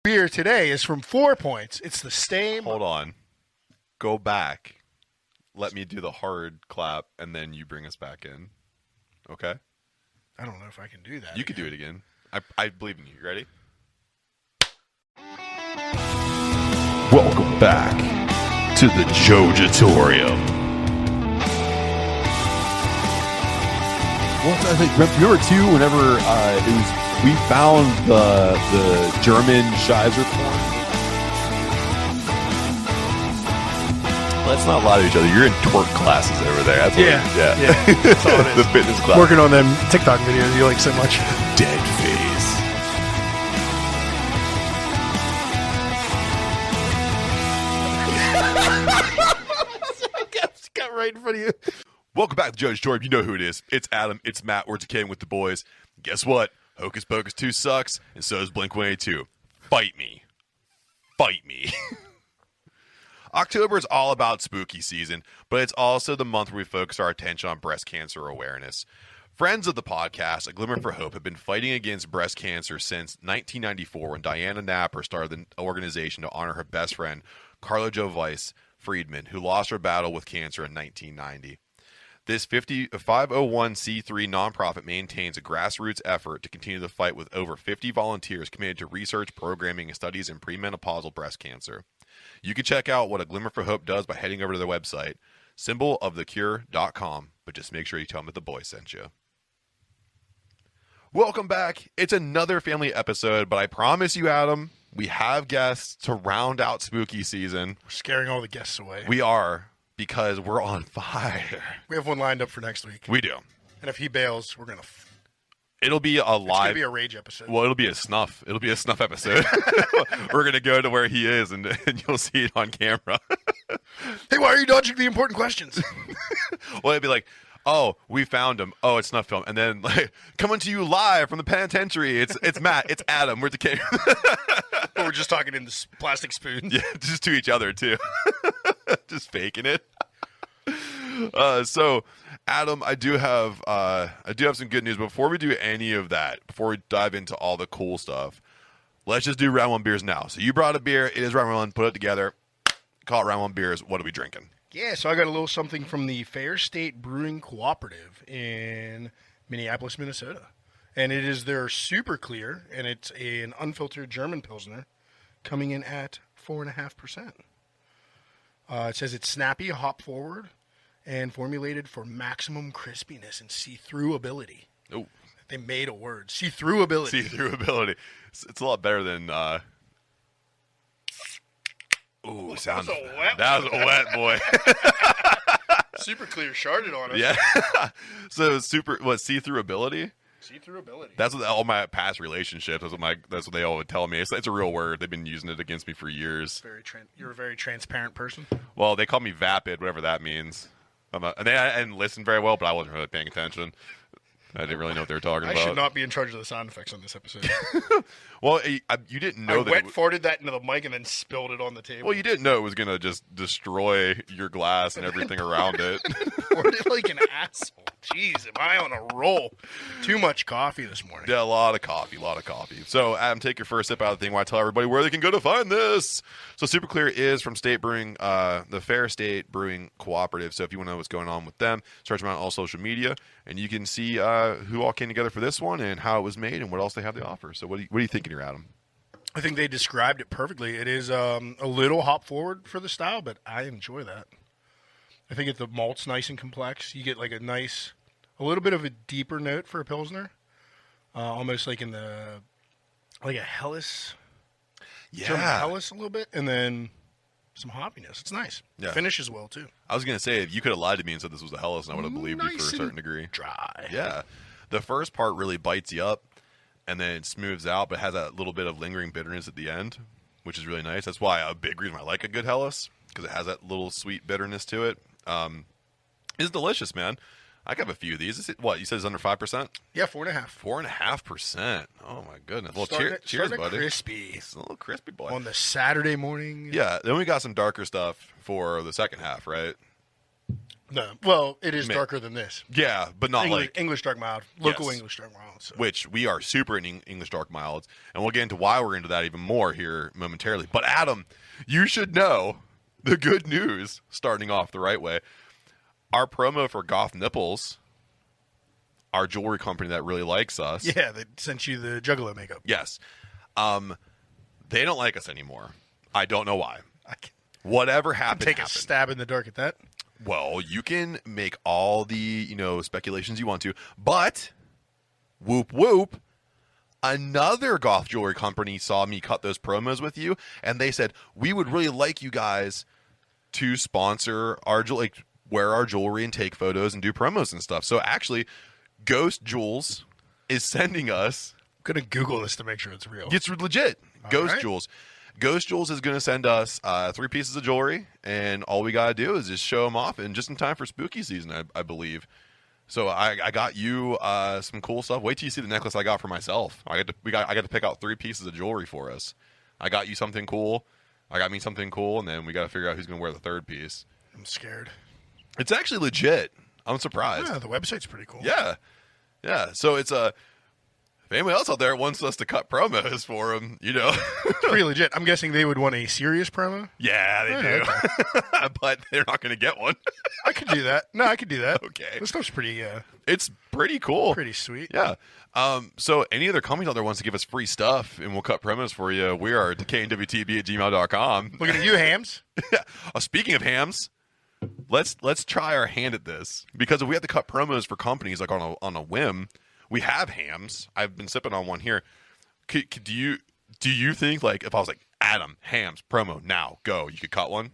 Beer today is from 4 Points. It's the same. Hold on. Go back. Let me do the hard clap, and then you bring us back in. Okay? I don't know if I can do that. You could do it again. I believe in you. You ready? Welcome back to the Jojitorium. Well, I think remember too. Whenever we found the German Scheiser porn. Let's not lie to each other. You're in twerk classes over there. That's what yeah. That's all it is. The fitness class. Working on them TikTok videos you like so much. Dead face. Got right in front of you. Welcome back to Jojitorium. You know who it is. It's Adam. It's Matt. We're decaying with the boys. Guess what? Hocus Pocus 2 sucks, and so does Blink-182. Fight me. Fight me. October is all about spooky season, but it's also the month where we focus our attention on breast cancer awareness. Friends of the podcast, A Glimmer for Hope, have been fighting against breast cancer since 1994 when Diana Napper started the organization to honor her best friend, Carla Jo Weiss Friedman, who lost her battle with cancer in 1990. This 501c3 nonprofit maintains a grassroots effort to continue the fight with over 50 volunteers committed to research, programming, and studies in premenopausal breast cancer. You can check out what A Glimmer for Hope does by heading over to their website, symbolofthecure.com, but just make sure you tell them that the boys sent you. Welcome back. It's another family episode, but I promise you, Adam, we have guests to round out spooky season. We're scaring all the guests away. We are. Because we're on fire. We have one lined up for next week. We do. And if he bails, we're going to... It'll be a live... It's going to be a rage episode. Well, it'll be a snuff. It'll be a snuff episode. We're going to go to where he is, and you'll see it on camera. Hey, why are you dodging the important questions? Well, it'd be like, oh, we found him. Oh, it's snuff film. And then, like, coming to you live from the penitentiary. It's Matt. It's Adam. We're decaying. But we're just talking in this plastic spoons. Yeah, just to each other, too. Just faking it. So, Adam, I do have some good news. Before we do any of that, before we dive into all the cool stuff, let's just do round one beers now. So you brought a beer. It is round one. Put it together. Call it round one beers. What are we drinking? Yeah, so I got a little something from the Fair State Brewing Cooperative in Minneapolis, Minnesota. And it is their Super Clear, and it's an unfiltered German Pilsner coming in at 4.5%. It says it's snappy, hop forward, and formulated for maximum crispiness and see-through ability. Oh, they made a word. See-through ability. See-through ability. It's a lot better than. Ooh, sounds. That was a wet boy. Super Clear sharded on us. Yeah. So see-through ability. See-through ability. That's what all my past relationships. That's what they all would tell me. It's a real word. They've been using it against me for years. You're a very transparent person. Well, they call me vapid, whatever that means. I didn't listen very well, but I wasn't really paying attention. I didn't really know what they were talking about. I should not be in charge of the sound effects on this episode. Well, you didn't know that. I farted that into the mic and then spilled it on the table. Well, you didn't know it was going to just destroy your glass and everything around it. Farted like an asshole. Jeez, am I on a roll? Too much coffee this morning. Yeah, a lot of coffee. So, Adam, take your first sip out of the thing while I tell everybody where they can go to find this. So, Super Clear is from State Brewing, the Fair State Brewing Cooperative. So, if you want to know what's going on with them, search them out on all social media, and you can see who all came together for this one and how it was made and what else they have to offer. So, what are you thinking here, Adam? I think they described it perfectly. It is a little hop forward for the style, but I enjoy that. I think the malt's nice and complex. You get like a little bit of a deeper note for a Pilsner. Almost like a Helles. Yeah. German Helles a little bit, and then some hoppiness. It's nice. Yeah. Finishes well, too. I was going to say, if you could have lied to me and said this was a Helles, and I would have believed you for a certain degree. Dry. Yeah. The first part really bites you up, and then it smooths out, but has that little bit of lingering bitterness at the end, which is really nice. That's why a big reason I like a good Helles, because it has that little sweet bitterness to it. It's delicious, man. I could have a few of these. What, you said it's under 5%? Yeah, 4.5. 4.5%. Oh, my goodness. Well, cheers, buddy. Crispy. It's a little crispy, boy. On the Saturday morning. Yeah, then we got some darker stuff for the second half, right? No, well, it is Man. darker than this. Yeah, but not English, like English dark mild, local Yes. English dark mild. So. which we are super in English dark milds, and we'll get into why we're into that even more here momentarily. But Adam, you should know the good news. Starting off the right way, our promo for Goth Nipples, our jewelry company that really likes us. Yeah, they sent you the Juggalo makeup. Yes, they don't like us anymore. I don't know why. I can Whatever happened, take happened. a stab in the dark at that. Well, you can make all the, speculations you want to, but whoop whoop, another goth jewelry company saw me cut those promos with you, and they said, we would really like you guys to sponsor our wear our jewelry and take photos and do promos and stuff. So actually, Ghost Jewels is sending us. I'm going to Google this to make sure it's real. It's legit. Ghost right. Jewels. Ghost Jewels is going to send us 3 pieces of jewelry, and all we got to do is just show them off, and just in time for spooky season, I believe. So I got you some cool stuff. Wait till you see the necklace I got for myself. I got to pick out 3 pieces of jewelry for us. I got you something cool. I got me something cool, and then we got to figure out who's going to wear the 3rd piece. I'm scared. It's actually legit. I'm surprised. Yeah, the website's pretty cool. Yeah. So it's if anyone else out there wants us to cut promos for them, It's pretty legit. I'm guessing they would want a serious promo. Yeah, they Yeah, do. But they're not going to get one. I could do that. No, I could do that. Okay. This stuff's pretty It's pretty cool. pretty sweet. Yeah. So any other companies out there wants to give us free stuff and we'll cut promos for you, we are DWTB@gmail.com. Looking at you, Hams. Yeah. Speaking of hams, let's try our hand at this, because if we have to cut promos for companies like on a whim, we have hams. I've been sipping on one here. Do you think, like, if I was like, Adam, hams promo now, go, you could cut one?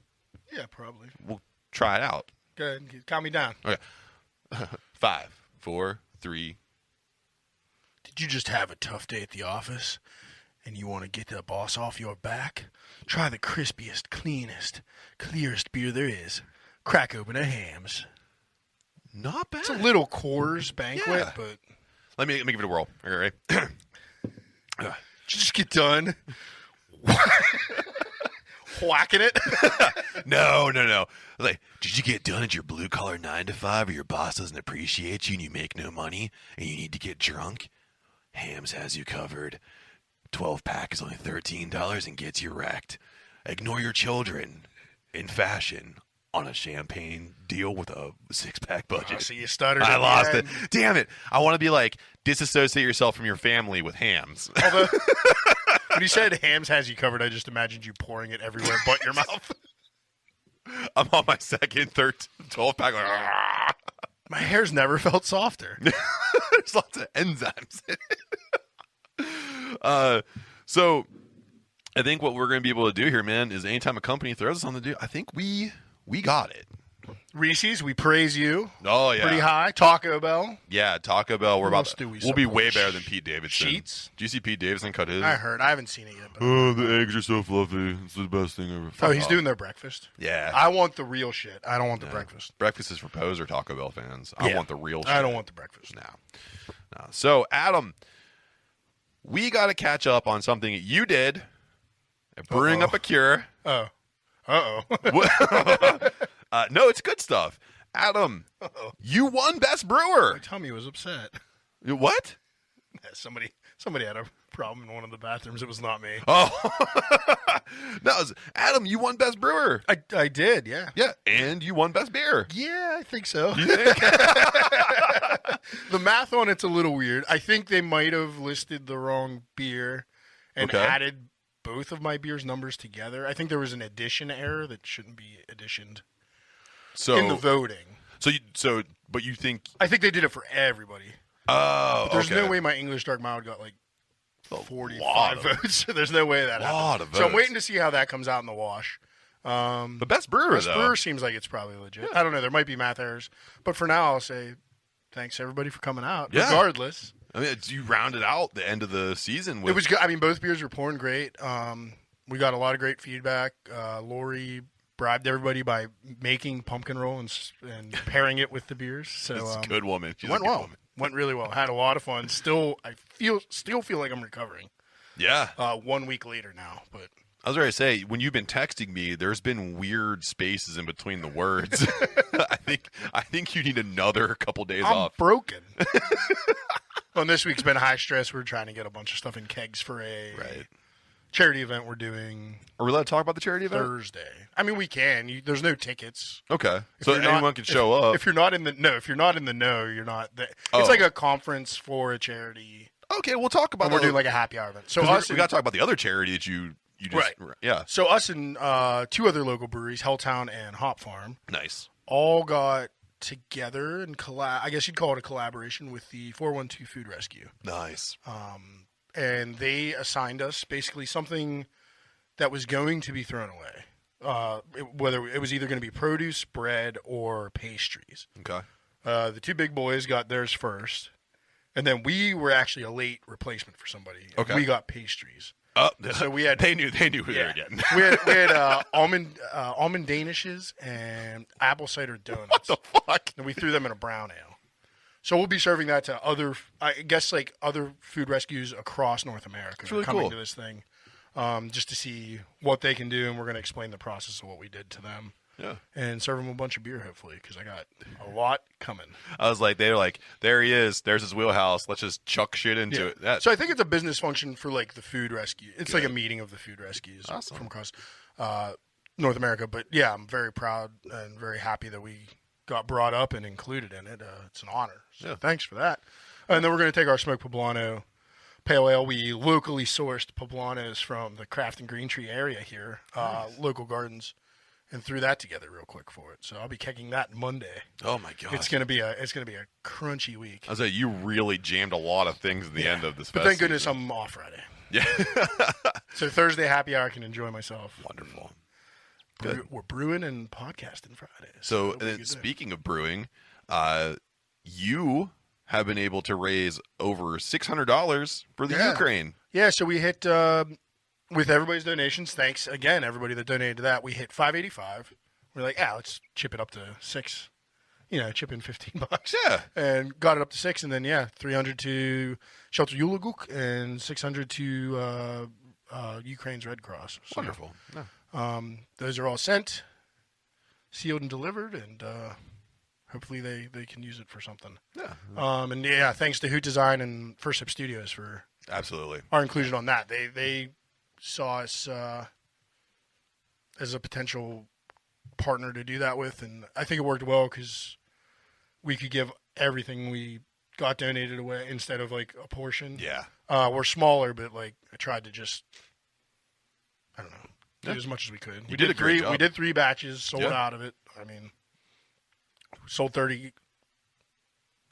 Yeah, probably. We'll try it out. Go ahead. Calm me down. Okay. 5, 4, 3. Did you just have a tough day at the office and you want to get the boss off your back? Try the crispiest, cleanest, clearest beer there is. Crack open a Hams. Not bad. It's a little Coors banquet, Yeah. but Let me give it a whirl. Okay, ready? just get done whacking it. No. Like, did you get done at your blue collar 9 to 5, or your boss doesn't appreciate you and you make no money and you need to get drunk? Hams has you covered. 12-pack is only $13 and gets you wrecked. Ignore your children in fashion on a champagne deal with a 6-pack budget. So you stuttered. I at the lost end. it. Damn it. I want to be like, disassociate yourself from your family with hams. Although, when you said Hams has you covered, I just imagined you pouring it everywhere but your mouth. I'm on my second, 12-pack. Like, My hair's never felt softer. there's lots of enzymes in it. So I think what we're going to be able to do here, man, is anytime a company throws us on the deal, I think we got it. Reese's, we praise you. Oh, yeah. Pretty high. Taco Bell. Yeah, Taco Bell. Who else do we We'll be support? way better than Pete Davidson. Sheets? Do you see Pete Davidson cut his? I heard. I haven't seen it yet. But Oh, the eggs are so fluffy. It's the best thing ever. oh, he's doing their breakfast. Yeah. I want the real shit. I don't want the breakfast. Breakfast is for poser Taco Bell fans. I Yeah. want the real shit. I don't want the breakfast. No. So, Adam, we got to catch up on something you did. Brewing up a cure. Oh. Uh-oh. No, it's good stuff. Adam, you won Best Brewer. My tummy was upset. What? Somebody had a problem in one of the bathrooms. It was not me. Oh. No, it was, Adam, you won Best Brewer. I did, yeah. Yeah, and you won Best Beer. Yeah, I think so. You think? The math on it's a little weird. I think they might have listed the wrong beer and Okay. added both of my beers' numbers together. I think there was an addition error that shouldn't be additioned So, in the voting. but you think? I think they did it for everybody. Oh, There's okay. no way my English Dark Mild got like lot 45 of- votes. There's no way that Lot happened. of So I'm votes. waiting to see how that comes out in the wash. The Best Brewer, Best though. Brewer seems like it's probably legit. I don't know. There might be math errors. But for now, I'll say thanks, everybody, for coming out. Yeah. Regardless. I mean, you rounded out the end of the season with. It was good. I mean, both beers were pouring great. We got a lot of great feedback. Lori bribed everybody by making pumpkin roll and pairing it with the beers. So It's a good woman. She's went a good well. woman. Went really well. Had a lot of fun. Still feel like I'm recovering. Yeah. 1 week later now, but I was ready to say, when you've been texting me, there's been weird spaces in between the words. I think you need another couple days I'm off. broken. Well, this week's been high stress. We're trying to get a bunch of stuff in kegs for a charity event we're doing. Are we allowed to talk about the charity event? Thursday. I mean, we can. There's no tickets. Okay. So anyone can show up. If you're not in the know, you're not. Oh. It's like a conference for a charity. Okay, we'll talk about And that. we're doing like a happy hour event. So we us got to talk about the other charity that you just yeah. So us and two other local breweries, Helltown and Hop Farm, Nice. all got together and I guess you'd call it a collaboration with the 412 Food Rescue. Nice. And they assigned us basically something that was going to be thrown away. Whether it was either going to be produce, bread, or pastries. Okay. The two big boys got theirs first, and then we were actually a late replacement for somebody. Okay. We got pastries. Oh, So we had they knew who they were getting. we had almond danishes and apple cider donuts. What the fuck? And we threw them in a brown ale. So we'll be serving that to other, I guess, like other food rescues across North America. It's really coming cool. to this thing, just to see what they can do, and we're going to explain the process of what we did to them. Yeah. And serve them a bunch of beer, hopefully, because I got a lot coming. I was like, they were like, there he is. There's his wheelhouse. Let's just chuck shit into it. So I think it's a business function for like the food rescue. It's like a meeting of the food rescues from across North America. But yeah, I'm very proud and very happy that we got brought up and included in it. It's an honor. So thanks for that. And then we're going to take our smoked poblano pale ale. We locally sourced poblanos from the Craft and Green Tree area here, local gardens. And threw that together real quick for it. So I'll be kegging that Monday. Oh my god. It's gonna be a crunchy week. I was like, you really jammed a lot of things at the end of this But fest thank goodness season. I'm off Friday. Yeah. So Thursday happy hour I can enjoy myself. Wonderful. We're brewing and podcasting Friday. So it'll be a good day. speaking of brewing, you have been able to raise over $600 for the Ukraine. Yeah, so we hit with everybody's donations. Thanks again, everybody that donated to that. We hit $585. We're like, let's chip it up to $6. Chip in $15. Yeah. And got it up to $6, and then $300 to Shelter Yulaguk and $600 to Ukraine's Red Cross. So, Wonderful. Yeah. Those are all sent, sealed, and delivered, and hopefully they can use it for something. Yeah. And thanks to Hoot Design and First Sip Studios for Absolutely. our inclusion on that. They saw us as a potential partner to do that with, and I think it worked well because we could give everything we got donated away instead of like a portion. Yeah. We're smaller, but like I tried to just, I don't know, do as much as we could. We did a great job. We did 3 batches, sold out of it. I mean, sold 30.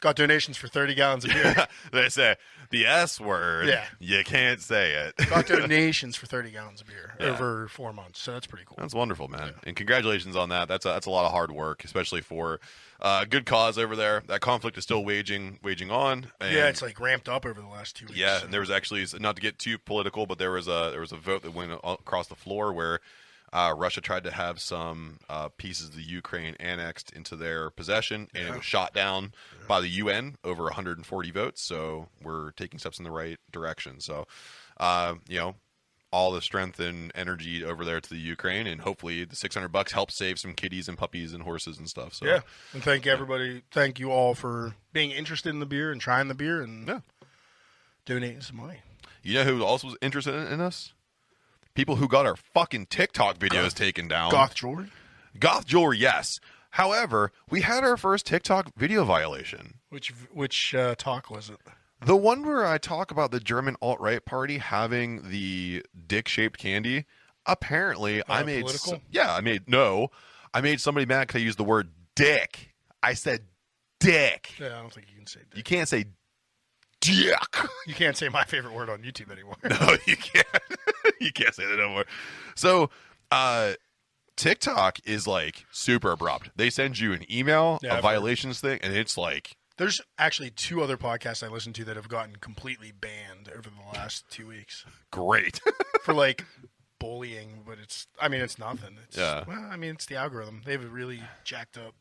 Got donations for 30 gallons of beer. They say the S word. Yeah. You can't say it. Got donations for 30 gallons of beer over 4 months. So that's pretty cool. That's wonderful, man. And congratulations on that. That's a lot of hard work, especially for good cause over there. That conflict is still waging on. And it's like ramped up over the last 2 weeks. yeah, and there was actually, not to get too political, but there was a vote that went across the floor where Russia tried to have some pieces of the Ukraine annexed into their possession, and it was shot down by the UN over 140 votes. So we're taking steps in the right direction. So, all the strength and energy over there to the Ukraine, and hopefully the $600 helps save some kitties and puppies and horses and stuff. So and thank everybody. Thank you all for being interested in the beer and trying the beer and donating some money. You know who also was interested in us? People who got our fucking TikTok videos taken down. Goth jewelry. Goth jewelry, yes. However, we had our first TikTok video violation. Which talk was it? The one where I talk about the German alt-right party having the dick-shaped candy. Apparently, I made political? I made somebody mad because I used the word dick. I said dick. Yeah, I don't think you can say that. You can't say dick. You can't say my favorite word on YouTube anymore. No, you can't. You can't say that no more. So, TikTok is like super abrupt. They send you an email, a violations thing, and it's like. There's actually 2 other podcasts I listen to that have gotten completely banned over the last 2 weeks. Great. For like bullying, but it's nothing. It's, yeah. Well, it's the algorithm. They have a really jacked up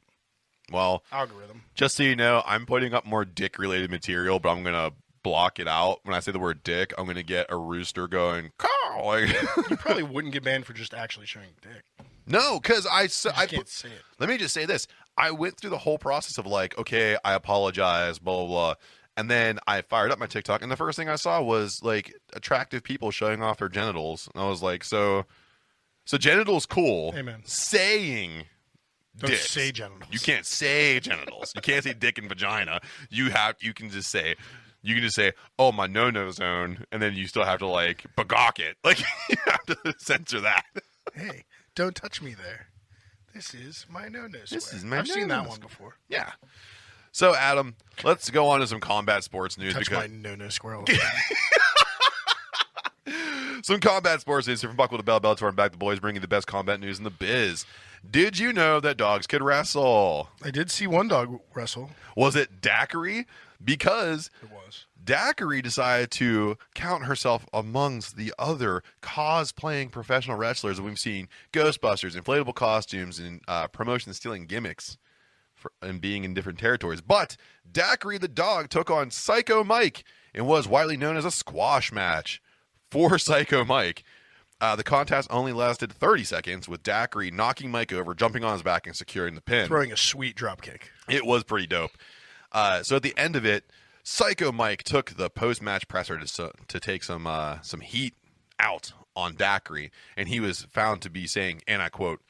Well, algorithm. Just so you know, I'm putting up more dick-related material, but I'm going to block it out. When I say the word dick, I'm going to get a rooster going, caw. Like, You probably wouldn't get banned for just actually showing dick. no, because I Can't say it. let me just say this. I went through the whole process of like, okay, I apologize, blah, blah, blah. And then I fired up my TikTok, and the first thing I saw was like attractive people showing off their genitals. And I was like, so genitals cool. Amen. Saying Don't dicks. say genitals. You can't say genitals. You can't say dick and vagina. You can just say, oh, my no zone, and then you still have to like bagok it. Like you have to censor that. Hey, don't touch me there. This is my no-no square. This is my I've seen that no-no one square. before. Yeah. So Adam, let's go on to some combat sports news. Touch because my no-no squirrel. Some combat sports news here from Buckle to Bell, Bellator, and Back the Boys, bringing the best combat news in the biz. Did you know that dogs could wrestle? I did see one dog wrestle. Was it Daiquiri? Because It was. Daiquiri decided to count herself amongst the other cosplaying professional wrestlers that we've seen Ghostbusters, inflatable costumes, and promotion stealing gimmicks and being in different territories. But Daiquiri the dog took on Psycho Mike and was widely known as a squash match for Psycho Mike. The contest only lasted 30 seconds, with Daiquiri knocking Mike over, jumping on his back, and securing the pin. Throwing a sweet drop kick. It was pretty dope. So at the end of it, Psycho Mike took the post-match presser to take some heat out on Daiquiri, and he was found to be saying, and I quote,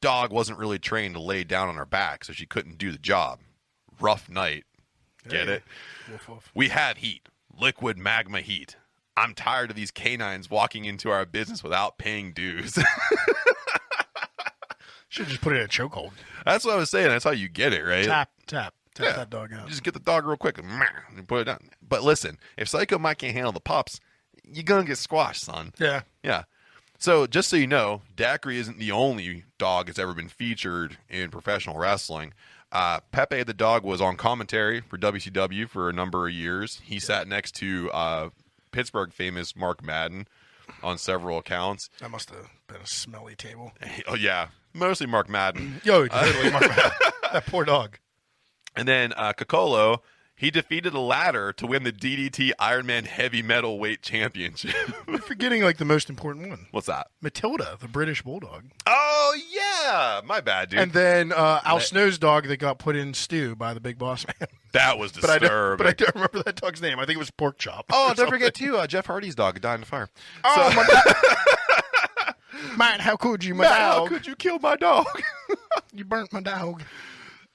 "Dog wasn't really trained to lay down on her back, so she couldn't do the job. Rough night." Get Hey. it? Woof, woof. We have heat. Liquid magma heat. I'm tired of these canines walking into our business without paying dues. Should just put it in a chokehold. That's what I was saying. That's how you get it, right? Tap Yeah. that dog out. Just get the dog real quick and put it down. But listen, if Psycho Mike can't handle the pups, you're going to get squashed, son. Yeah. Yeah. So just so you know, Daiquiri isn't the only dog that's ever been featured in professional wrestling. Pepe the dog was on commentary for WCW for a number of years. He sat next to Pittsburgh famous Mark Madden on several accounts. That must have been a smelly table. Oh, yeah. Mostly Mark Madden. Yo, totally. That poor dog. And then Cocolo, he defeated a ladder to win the DDT Ironman Heavy Metal Weight Championship. You're forgetting like the most important one. What's that? Matilda, the British bulldog. Oh, yeah. My bad, dude. And then Al Snow's dog that got put in stew by the big boss man. That was But disturbing. I don't remember that dog's name. I think it was Pork Chop. Oh, don't forget, too, Jeff Hardy's dog died in a fire. Oh, my God. Man, how could you, my Matt, dog? how could you kill my dog? You burnt my dog.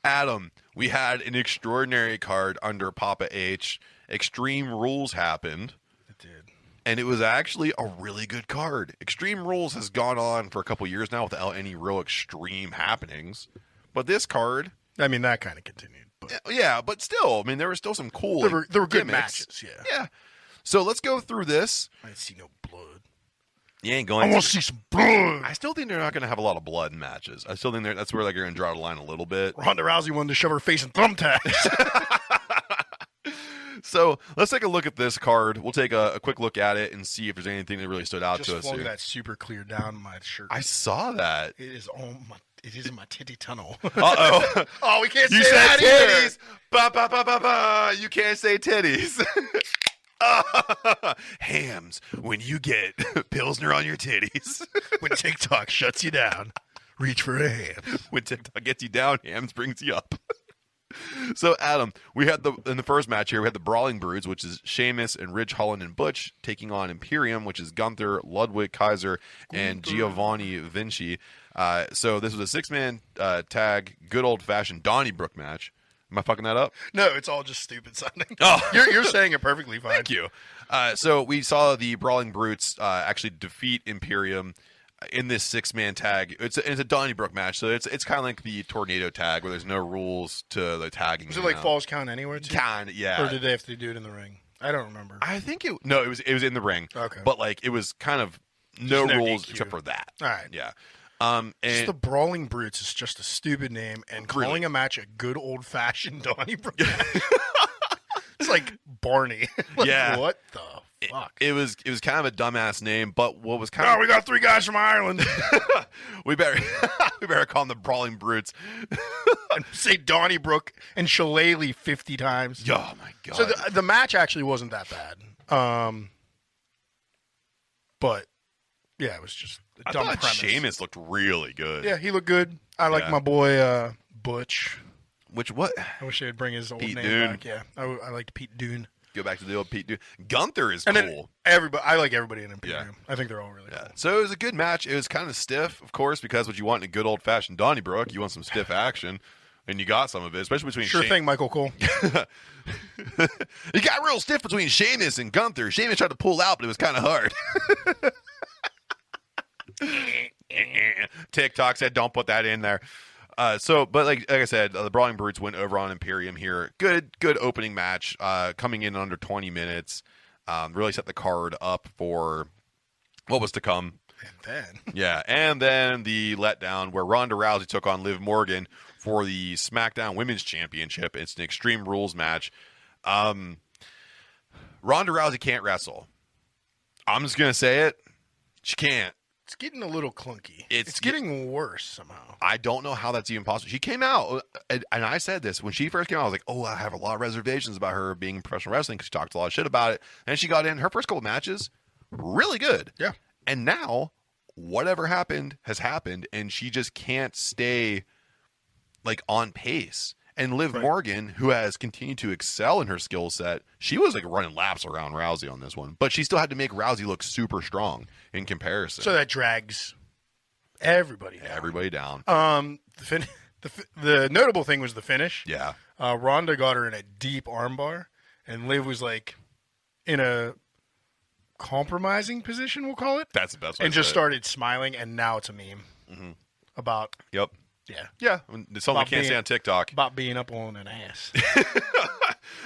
Adam, we had an extraordinary card under Papa H. Extreme Rules happened, It did. and it was actually a really good card. Extreme Rules has gone on for a couple years now without any real extreme happenings. But this card, I mean, that kind of continued. But yeah, but still, I mean, there were still some cool there were good gimmicks. matches, yeah. Yeah. So let's go through this. I didn't see no blood. You ain't I going want to see some blood. I still think they're not going to have a lot of blood in matches. I still think that's where they're going to draw the line a little bit. Ronda Rousey wanted to shove her face in thumbtacks. So let's take a look at this card. We'll take a quick look at it and see if there's anything that really stood out Just to us flung here. that super clear down my shirt. I saw that. It is on my. It is in my titty tunnel. Uh-oh. Oh, we can't You say said that titties. Ba, ba, ba, ba, ba. You can't say titties. Hams, when you get Pilsner on your titties. either. When TikTok shuts you down, reach for a ham. When TikTok gets you down, Hams brings you up. So, Adam, we had in the first match here, we had the Brawling Broods, which is Sheamus and Ridge Holland and Butch, taking on Imperium, which is Gunther, Ludwig Kaiser, and Giovanni Vinci. So this was a 6-man tag, good old-fashioned Donnybrook match. Am I fucking that up? No, it's all just stupid sounding. Oh. You're saying it perfectly fine. Thank you. So we saw the Brawling Brutes actually defeat Imperium in this 6-man tag. It's a Donnybrook match, so it's kind of like the Tornado tag where there's no rules to the tagging. Was it like falls count anywhere too? Kind of, yeah. Or did they have to do it in the ring? I don't remember. I think it was in the ring. Okay. But like it was kind of no no rules DQ. except for that. All right. Yeah. Just And the Brawling Brutes is just a stupid name, and calling Really? a match a good old fashioned Donnybrook match. It's like Barney. Like, Yeah. What the fuck. It was kind of a dumbass name, but what was kind Oh, of we got 3 guys from Ireland. we better call them the Brawling Brutes. And say Donnybrook and Shillelagh 50 times. Oh my god! So the match actually wasn't that bad. But yeah, it was just a I dumb thought premise. Sheamus looked really good. Yeah, he looked good. I like Yeah. my boy Butch. What? I wish they'd bring his old Pete name Dunne. back. Yeah, I liked Pete Dunne. Go back to the old Pete dude. Gunther is And cool. then everybody, I like everybody in Imperium. I think they're all really Yeah. cool. So it was a good match. It was kind of stiff, of course, because what you want in a good old fashioned Donnybrook, you want some stiff action, and you got some of it, especially between Sure thing, Michael Cole. It got real stiff between Sheamus and Gunther. Sheamus tried to pull out, but it was kind of hard. TikTok said, "Don't put that in there." But like I said, the Brawling Brutes went over on Imperium here. Good opening match, coming in under 20 minutes. Really set the card up for what was to come. And then the letdown where Ronda Rousey took on Liv Morgan for the SmackDown Women's Championship. It's an Extreme Rules match. Ronda Rousey can't wrestle. I'm just gonna say it. She can't. It's getting a little clunky. It's It's getting worse somehow. I don't know how that's even possible. She came out, and I said this when she first came out. I was like, "Oh, I have a lot of reservations about her being in professional wrestling," because she talked a lot of shit about it. And she got in her first couple matches, really good. Yeah. And now, whatever happened has happened, and she just can't stay like on pace. And Liv Morgan, who has continued to excel in her skill set, she was like running laps around Rousey on this one, but she still had to make Rousey look super strong in comparison. So that drags everybody down. Everybody down. The notable thing was the finish. Yeah. Ronda got her in a deep armbar, and Liv was like in a compromising position, we'll call it. That's the best way And to just say it. started smiling, and now it's a meme about Yep. yeah Yeah. It's something I About can't say being- on TikTok. about being up on an ass.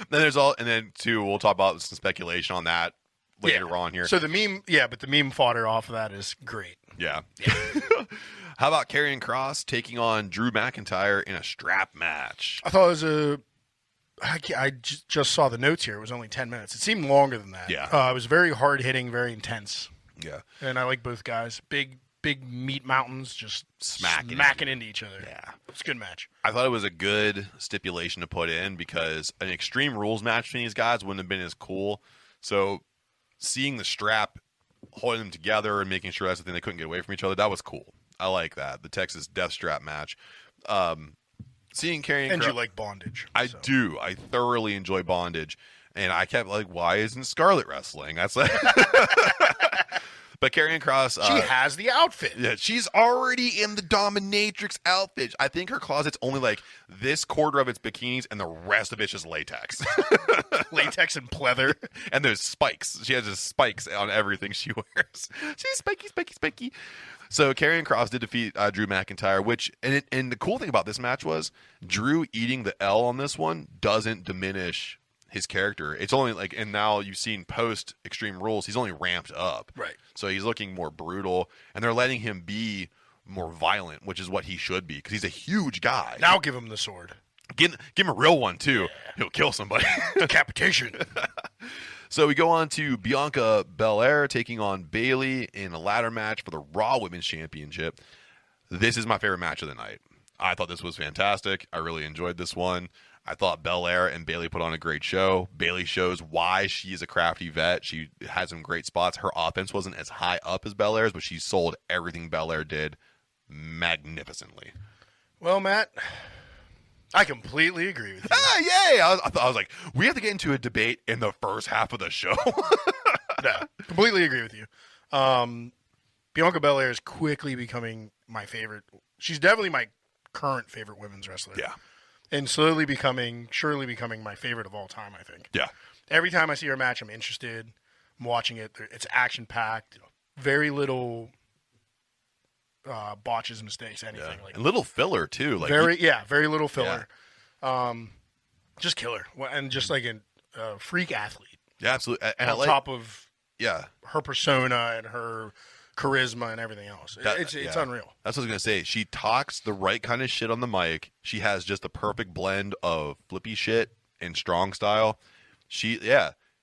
Then too, we'll talk about some speculation on that later on here. So the meme, but the meme fodder off of that is great. Yeah. How about Karrion Kross taking on Drew McIntyre in a strap match? I thought it was I just saw the notes here. It was only 10 minutes. It seemed longer than that. Yeah. It was very hard hitting, very intense. Yeah. And I like both guys. Big meat mountains just Smacking into each other. Yeah. It's a good match. I thought it was a good stipulation to put in because an Extreme Rules match between these guys wouldn't have been as cool. So seeing the strap holding them together and making sure that's the thing they couldn't get away from each other, that was cool. I like that. The Texas Death Strap match. Seeing Karrion And Kross, you like bondage. I so. do. I thoroughly enjoy bondage. And I kept like, why isn't Scarlet wrestling? That's like But Karrion Kross, She has the outfit. yeah, she's already in the dominatrix outfit. I think her closet's only like this quarter of its bikinis, and the rest of it's just latex. Latex and pleather. And there's spikes. She has just spikes on everything she wears. She's spiky. So Karrion Kross did defeat Drew McIntyre, and the cool thing about this match was Drew eating the L on this one doesn't diminish his character. It's only like, and now you've seen post Extreme Rules, he's only ramped up. Right. So he's looking more brutal, and they're letting him be more violent, which is what he should be because he's a huge guy. Now give him the sword. Give him a real one too. He'll kill somebody. Decapitation. So we go on to Bianca Belair taking on Bayley in a ladder match for the Raw Women's Championship. This is my favorite match of the night. I thought this was fantastic. I really enjoyed this one. I thought Belair and Bayley put on a great show. Bayley shows why she is a crafty vet. She had some great spots. Her offense wasn't as high up as Belair's, but she sold everything Belair did magnificently. Well, Matt, I completely agree with you. Ah, yay! I was like, we have to get into a debate in the first half of the show. No, completely agree with you. Bianca Belair is quickly becoming my favorite. She's definitely my current favorite women's wrestler. Yeah. And surely becoming my favorite of all time, I think. Yeah. Every time I see her match, I'm interested. I'm watching it. It's action-packed. Very little botches, mistakes, anything. Like And little filler, too. Like very little filler. Just killer. And just like a freak athlete. Yeah, absolutely. And On top of yeah. her persona and her charisma and everything else. It's unreal. That's what I was going to say. She talks the right kind of shit on the mic. She has just the perfect blend of flippy shit and strong style.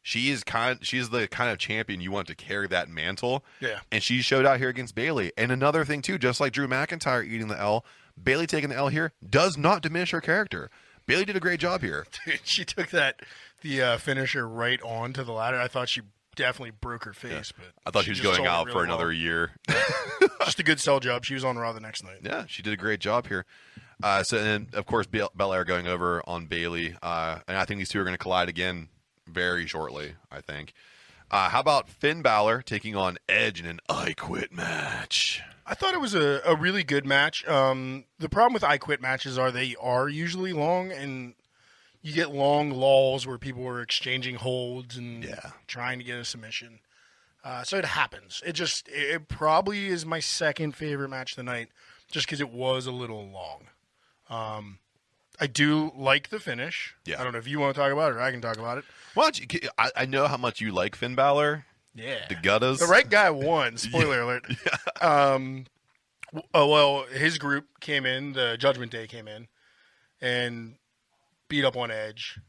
she's the kind of champion you want to carry that mantle. Yeah. And she showed out here against Bailey. And another thing too, just like Drew McIntyre eating the L, Bailey taking the L here does not diminish her character. Bailey did a great job here. Dude, she took the finisher right onto the ladder. I thought she definitely broke her face, but I thought she was going out for another year. Just a good sell job. She was on Raw the next night. Yeah, she did a great job here. So then, of course, Belair going over on Bailey, and I think these two are going to collide again very shortly, I think. How about Finn Balor taking on Edge in an I Quit match? I thought it was a really good match. The problem with I Quit matches they are usually long, and you get long lulls where people are exchanging holds and trying to get a submission. So it happens. It probably is my second favorite match of the night, just because it was a little long. I do like the finish. Yeah. I don't know if you want to talk about it or I can talk about it. Why don't you, I know how much you like Finn Balor. Yeah. The guttas. The right guy won. Spoiler alert. Well, his group came in, the Judgment Day came in, and beat up on Edge.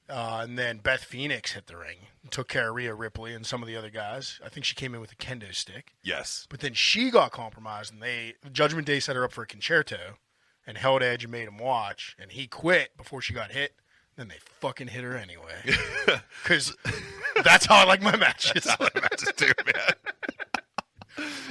And then Beth Phoenix hit the ring and took care of Rhea Ripley and some of the other guys. I think she came in with a kendo stick. Yes. But then she got compromised, and Judgment Day set her up for a concerto and held Edge and made him watch, and he quit before she got hit. Then they fucking hit her anyway. Because that's how I like my matches. That's how I like matches too, man.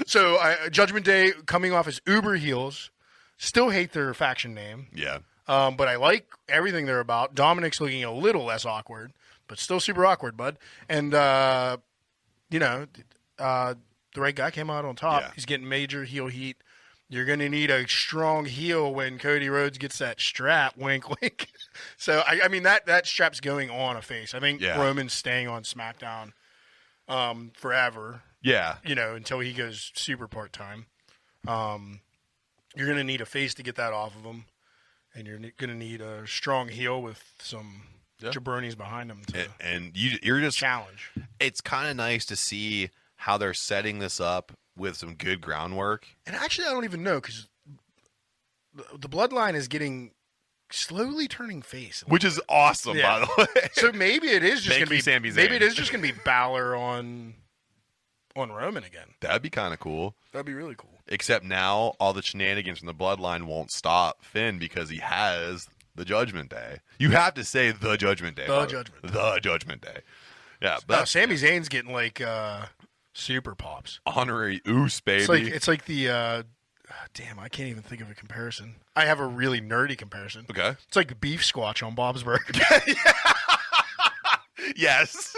So Judgment Day coming off as uber heels, still hate their faction name. Yeah. But I like everything they're about. Dominic's looking a little less awkward, but still super awkward, bud. And, the right guy came out on top. Yeah. He's getting major heel heat. You're going to need a strong heel when Cody Rhodes gets that strap, wink, wink. So, I mean, that strap's going on a face. I think Roman's staying on SmackDown forever. Yeah. Until he goes super part-time. You're going to need a face to get that off of him. And you're going to need a strong heel with some jabronis behind him to you're just challenge. It's kind of nice to see how they're setting this up with some good groundwork. And actually, I don't even know because the bloodline is getting slowly turning face, which is awesome, by the way. So maybe it is just going to be Sami Zayn. Maybe it is just going to be Balor on Roman again. That'd be kind of cool. That'd be really cool. Except now all the shenanigans from the bloodline won't stop Finn because he has the Judgment Day. You have to say the Judgment Day. The Judgment Day. Yeah, but Sami Zayn's getting like super pops. Honorary oos, baby. It's like the damn, I can't even think of a comparison. I have a really nerdy comparison. Okay. It's like the beef squatch on Bob's Burger. Yes.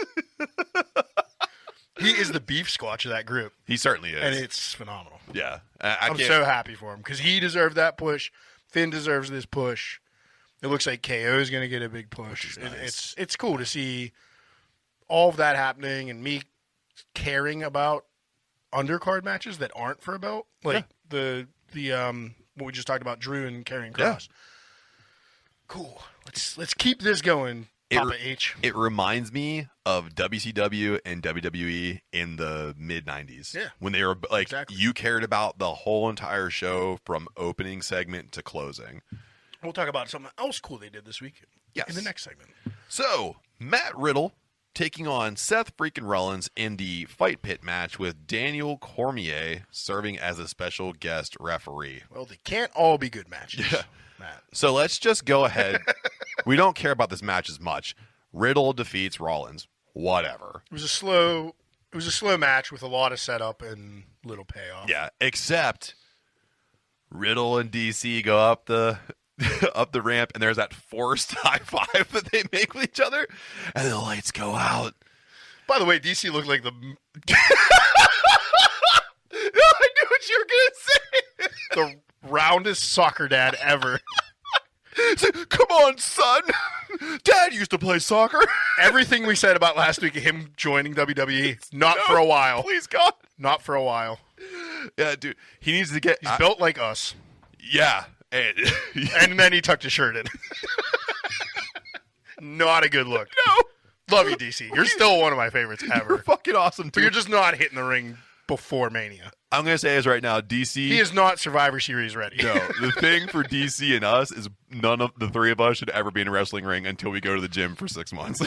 He is the beef squatch of that group. He certainly is. And it's phenomenal. Yeah. I'm so happy for him because he deserved that push. Finn deserves this push. It looks like KO is going to get a big push. Nice. It's cool to see all of that happening and me caring about undercard matches that aren't for a belt. Like the what we just talked about, Drew and Karrion Kross. Yeah. Cool. Let's keep this going. Papa H. It reminds me of WCW and WWE in the mid-90s. Yeah. When they were like, you cared about the whole entire show from opening segment to closing. We'll talk about something else cool they did this week in the next segment. So, Matt Riddle taking on Seth freaking Rollins in the Fight Pit match with Daniel Cormier serving as a special guest referee. Well, they can't all be good matches. Yeah. Matt. So let's just go ahead. We don't care about this match as much. Riddle defeats Rollins. Whatever. It was a slow match with a lot of setup and little payoff. Yeah, except Riddle and DC go up the ramp and there's that forced high five that they make with each other and the lights go out. By the way, DC looked like the No, I knew what you were gonna say. The roundest soccer dad ever. Come on, son. Dad used to play soccer. Everything we said about last week of him joining WWE, for a while. Please, God. Not for a while. Yeah, dude. He needs to get... He's built like us. Yeah. And then he tucked his shirt in. Not a good look. No. Love you, DC. You're still one of my favorites ever. You're fucking awesome, too. But you're just not hitting the ring before Mania. I'm going to say this right now. DC. He is not Survivor Series ready. No, the thing for DC and us is none of the three of us should ever be in a wrestling ring until we go to the gym for 6 months.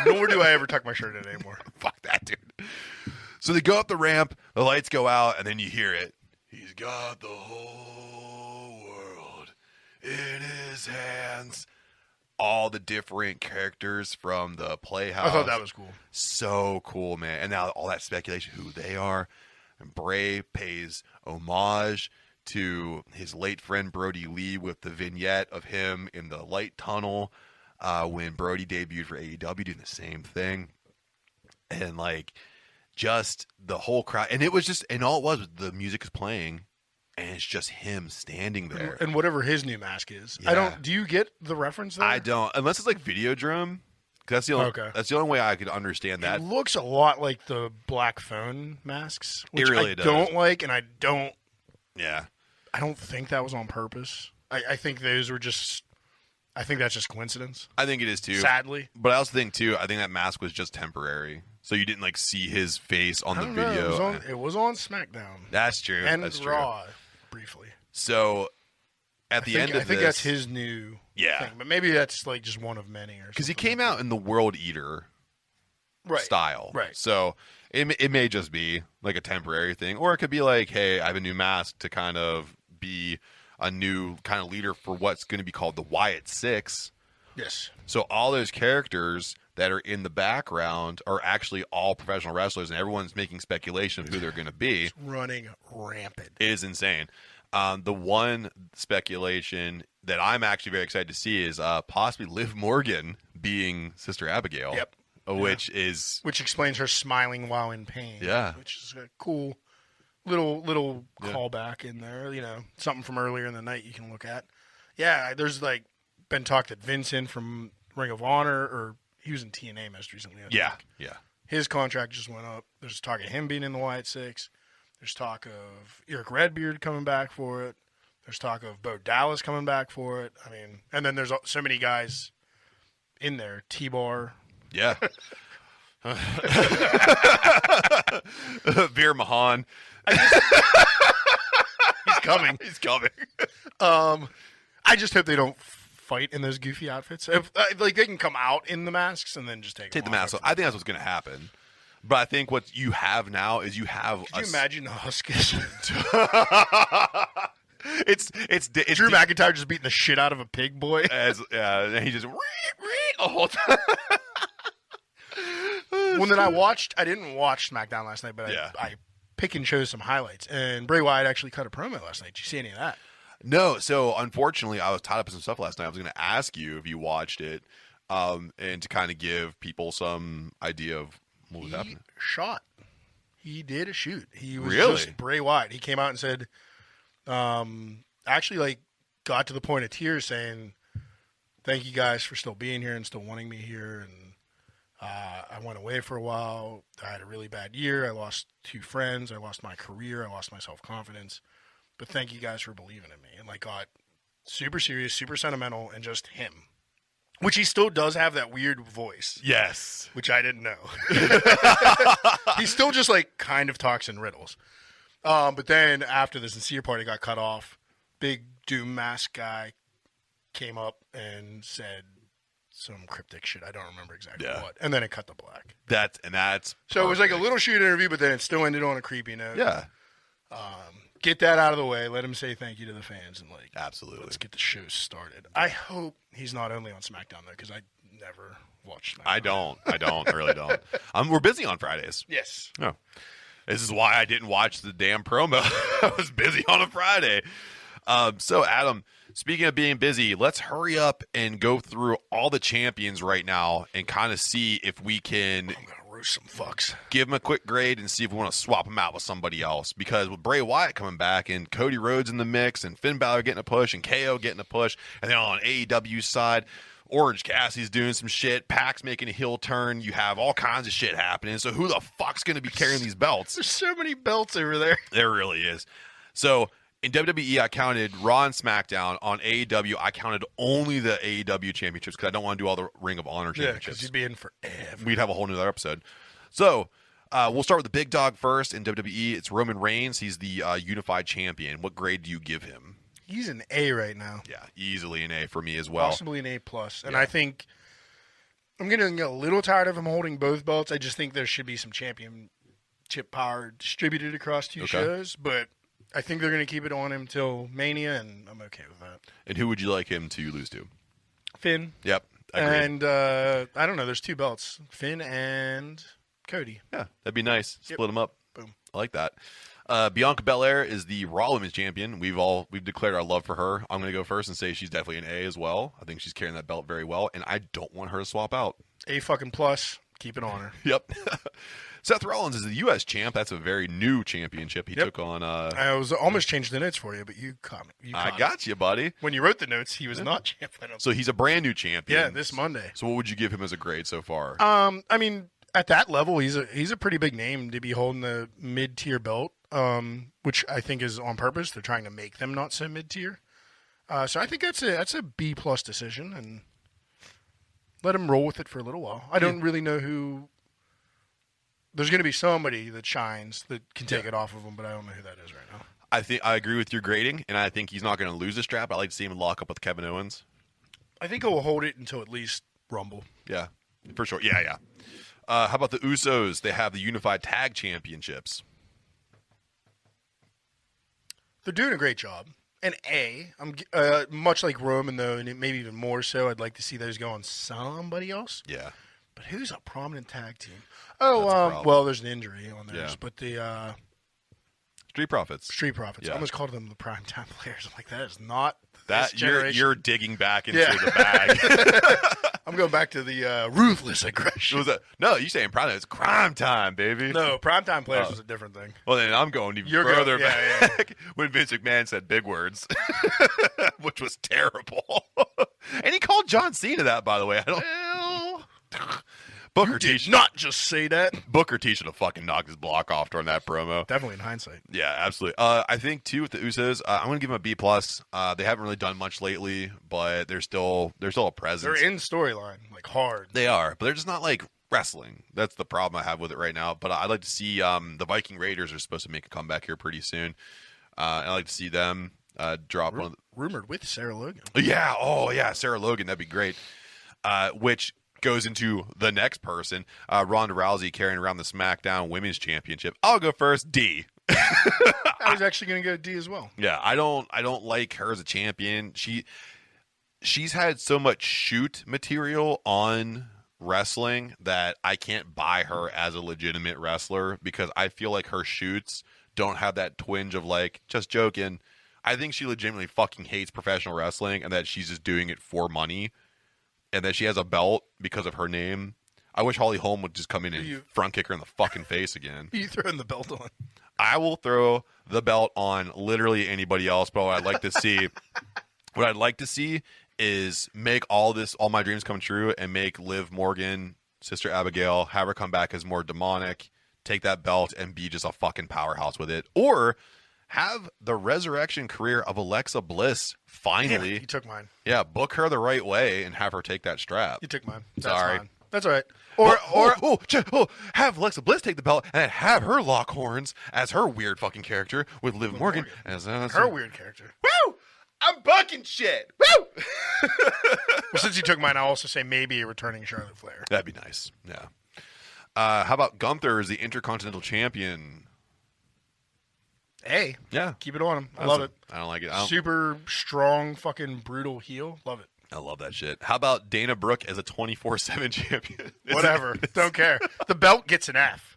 Nor do I ever tuck my shirt in anymore. Fuck that, dude. So they go up the ramp, the lights go out, and then you hear it. He's got the whole world in his hands. All the different characters from the Playhouse. I thought that was cool. So cool, man. And now all that speculation, who they are. And Bray pays homage to his late friend Brody Lee with the vignette of him in the light tunnel when Brody debuted for AEW, doing the same thing. And, like, just the whole crowd. And it was just, and all it was the music is playing. And it's just him standing there. And whatever his new mask is. Yeah. Do you get the reference there? I don't. Unless it's like Videodrome. That's the only way I could understand that. It looks a lot like the Black Phone masks. Which It really does. I don't like, and I don't think that was on purpose. I think those were just, I think that's just coincidence. I think it is too. Sadly. But I also think too, I think that mask was just temporary. So you didn't like see his face on the video. It was on SmackDown. That's true. And that's Raw, briefly. So at the end of this, I think that's his new thing. But maybe that's like just one of many or something. Because he came out in the World Eater style. Right. So it may just be like a temporary thing. Or it could be like, hey, I have a new mask to kind of be a new kind of leader for what's going to be called the Wyatt Six. Yes. So all those characters that are in the background are actually all professional wrestlers, and everyone's making speculation of who they're going to be. It's running rampant. It is insane. The one speculation that I'm actually very excited to see is possibly Liv Morgan being Sister Abigail. Yep. Which explains her smiling while in pain. Yeah. Which is a cool little callback in there. You know, something from earlier in the night you can look at. Yeah, there's like been talk that Vincent from Ring of Honor, or he was in TNA most recently. I think. Yeah. His contract just went up. There's talk of him being in the Wyatt Six. There's talk of Eric Redbeard coming back for it. There's talk of Bo Dallas coming back for it. I mean, and then there's so many guys in there. T-Bar. Yeah. Veer Mahan. He's coming. He's coming. I just hope they don't fight in those goofy outfits. Like they can come out in the masks and then just take the mask off. I think that's what's going to happen. But I think what you have now is you have. Could you imagine the Huskies? It's Drew McIntyre just beating the shit out of a pig boy. And he just the whole time. Well, then I didn't watch SmackDown last night, but I pick and chose some highlights. And Bray Wyatt actually cut a promo last night. Did you see any of that? No. So unfortunately, I was tied up in some stuff last night. I was going to ask you if you watched it, and to kind of give people some idea of what was happening. He did a shoot. He was really? Just Bray Wyatt. He came out and said, actually, like, got to the point of tears saying, thank you guys for still being here and still wanting me here. And I went away for a while. I had a really bad year. I lost 2 friends. I lost my career. I lost my self-confidence. But thank you guys for believing in me. And, like, got super serious, super sentimental, and just him. Which he still does have that weird voice. Yes. Which I didn't know. He still just, like, kind of talks in riddles. But then after the sincere part, it got cut off. Big Doom mask guy came up and said some cryptic shit. I don't remember exactly what. And then it cut to black. That's so it was like a little shoot interview, but then it still ended on a creepy note. Yeah. Get that out of the way. Let him say thank you to the fans, and like, absolutely, let's get the show started. I hope he's not only on SmackDown though, because I never watched SmackDown. I don't. I really don't. We're busy on Fridays. Yes. No. This is why I didn't watch the damn promo. I was busy on a Friday. So, Adam, speaking of being busy, let's hurry up and go through all the champions right now and kind of see if we can roast some fucks. Give them a quick grade and see if we want to swap them out with somebody else. Because with Bray Wyatt coming back and Cody Rhodes in the mix and Finn Balor getting a push and KO getting a push, and then on AEW's side, Orange Cassidy's doing some shit. Pac's making a heel turn. You have all kinds of shit happening. So who the fuck's going to be carrying these belts? There's so many belts over there. There really is. So in WWE, I counted Raw and SmackDown. On AEW, I counted only the AEW championships because I don't want to do all the Ring of Honor championships. Yeah, because you'd be in forever. We'd have a whole nother episode. So We'll start with the big dog first in WWE. It's Roman Reigns. He's the unified champion. What grade do you give him? He's an A right now. Yeah, easily an A for me as well. Possibly an A+. And Yeah. I think I'm going to get a little tired of him holding both belts. I just think there should be some championship power distributed across two shows. But I think they're going to keep it on him till Mania, and I'm okay with that. And who would you like him to lose to? Finn. Yep, agreed. And I don't know. There's 2 belts. Finn and Cody. Yeah, that'd be nice. Split them up. Boom. I like that. Bianca Belair is the Raw Women's Champion. We've declared our love for her. I'm going to go first and say she's definitely an A as well. I think she's carrying that belt very well, and I don't want her to swap out. A fucking plus. Keep it on her. Yep. Seth Rollins is the U.S. champ. That's a very new championship he took on. I was almost changed the notes for you, but you caught me. I got you, buddy. When you wrote the notes, he was not champ. So he's a brand new champion. Yeah, this Monday. So what would you give him as a grade so far? I mean, at that level, he's a pretty big name to be holding the mid-tier belt, which I think is on purpose. They're trying to make them not so mid-tier. So I think that's a B+ decision, and let him roll with it for a little while. I don't really know who. There's going to be somebody that shines that can take it off of him, but I don't know who that is right now. I think I agree with your grading, and I think he's not going to lose the strap. I like to see him lock up with Kevin Owens. I think he'll hold it until at least Rumble. Yeah, for sure. Yeah. How about the Usos? They have the Unified Tag Championships. They're doing a great job. And I'm much like Roman, though, and maybe even more so, I'd like to see those go on somebody else. Yeah. But who's a prominent tag team? That's a Oh, problem. well, there's an injury on theirs. Yeah. But the Street Profits. Street Profits. Yeah. I almost called them the primetime players. I'm like, that is not That this generation. you're digging back into Yeah. the bag. I'm going back to the ruthless aggression. Was that? No, you saying prime time? It's crime time, baby. No, primetime players was a different thing. Well, then I'm going even You're further going- yeah, back when Vince McMahon said big words, which was terrible. And he called John Cena that, by the way. I don't. Booker T. Did not just say that. Booker T should have fucking knocked his block off during that promo. Definitely in hindsight. Yeah, absolutely. I think too with the Usos, I'm going to give them a B+. They haven't really done much lately, but they're still a presence. They're in storyline, like hard. They are, but they're just not like wrestling. That's the problem I have with it right now. But I'd like to see the Viking Raiders are supposed to make a comeback here pretty soon. I'd like to see them drop one of the... Rumored with Sarah Logan. Yeah, oh yeah, Sarah Logan, that'd be great. Which goes into the next person, Ronda Rousey carrying around the SmackDown Women's Championship. I'll go first, D. I was actually going to go D as well. Yeah, I don't like her as a champion. She's had so much shoot material on wrestling that I can't buy her as a legitimate wrestler because I feel like her shoots don't have that twinge of like just joking. I think she legitimately fucking hates professional wrestling and that she's just doing it for money and that she has a belt because of her name. I wish Holly Holm would just come in and front kick her in the fucking face again. Who are you throwing the belt on? I will throw the belt on literally anybody else, but what I'd like to see is make all my dreams come true and make Liv Morgan, Sister Abigail, have her come back as more demonic, take that belt and be just a fucking powerhouse with it. Or have the resurrection career of Alexa Bliss finally. Damn it, you took mine. Yeah, book her the right way and have her take that strap. You took mine. That's Sorry. fine. That's all right. Have Alexa Bliss take the belt and have her lock horns as her weird fucking character with Liv Morgan as her weird character. Woo! I'm bucking shit. Woo! Well, since you took mine, I'll also say maybe a returning Charlotte Flair. That'd be nice. Yeah. How about Gunther as the Intercontinental Champion? Hey, Yeah. keep it on him. I love it. I don't like it. Super strong, fucking brutal heel. Love it. I love that shit. How about Dana Brooke as a 24/7 champion? Whatever. Don't care. The belt gets an F.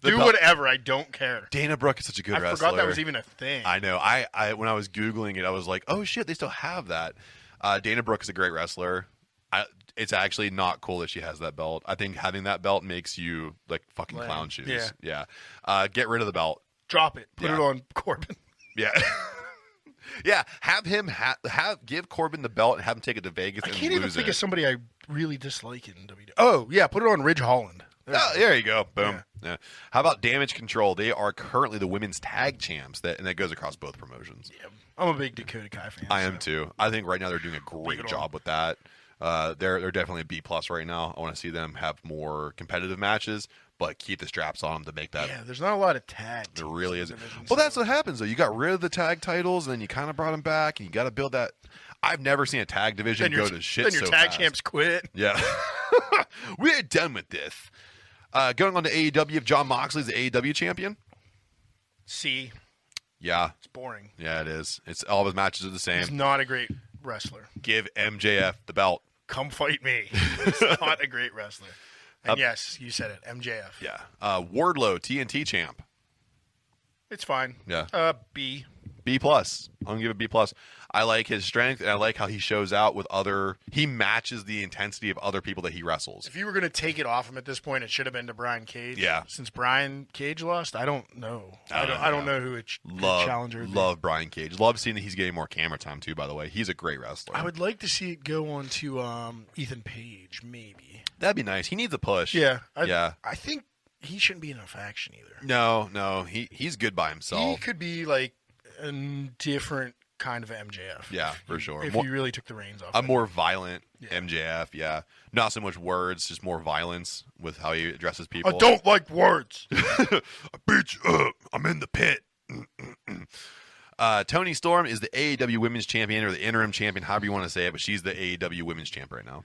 The Do belt- whatever. I don't care. Dana Brooke is such a good I wrestler. forgot that was even a thing. I know. I when I was Googling it, I was like, oh shit, they still have that. Dana Brooke is a great wrestler. It's actually not cool that she has that belt. I think having that belt makes you like fucking Lame. clown shoes. Yeah. Get rid of the belt. Drop it. Put Yeah. it on Corbin. Yeah. Yeah. Have him give Corbin the belt and have him take it to Vegas I and can't lose even think it. of somebody I really dislike in WWE. Oh, yeah. Put it on Ridge Holland. Oh, there you go. Boom. Yeah. How about Damage Control? They are currently the women's tag champs, and that goes across both promotions. Yeah. I'm a big Dakota Kai fan. I am too. I think right now they're doing a great job with that. They're definitely a B+ right now. I want to see them have more competitive matches, but keep the straps on them to make that. Yeah, there's not a lot of tag. There really teams isn't. in the division, Well, so- that's what happens though. You got rid of the tag titles, and then you kind of brought them back, and you got to build that. I've never seen a tag division Then go your, to shit then your so tag fast. champs quit. Yeah, we're done with this. Going on to AEW, if John Moxley's the AEW champion. See, Yeah, it's boring. yeah, it is. It's all of his matches are the He's same. not a great wrestler. Give MJF the belt. Come fight me. He's not a great wrestler. And yes, you said it, MJF. Yeah, Wardlow TNT champ. It's fine. Yeah. B. B plus. I'm gonna give it B plus. I like his strength, and I like how he shows out with other. He matches the intensity of other people that he wrestles. If you were going to take it off him at this point, it should have been to Brian Cage. Yeah. Since Brian Cage lost, I don't know. I don't know who a challenger would be. Love Brian Cage. Love seeing that he's getting more camera time too. By the way, he's a great wrestler. I would like to see it go on to Ethan Page, maybe. That'd be nice. He needs a push. Yeah. Yeah. I think he shouldn't be in a faction either. No, he's good by He himself. could be like a different kind of MJF. Yeah, for sure. If More- you really took the reins off. A him. more violent Yeah. MJF. Yeah, not so much words, just more violence with how he addresses people. I don't like words. I beat you up. I'm in the pit. Toni Storm is the AEW Women's Champion or the interim champion, however you want to say it, but she's the AEW Women's Champ right now.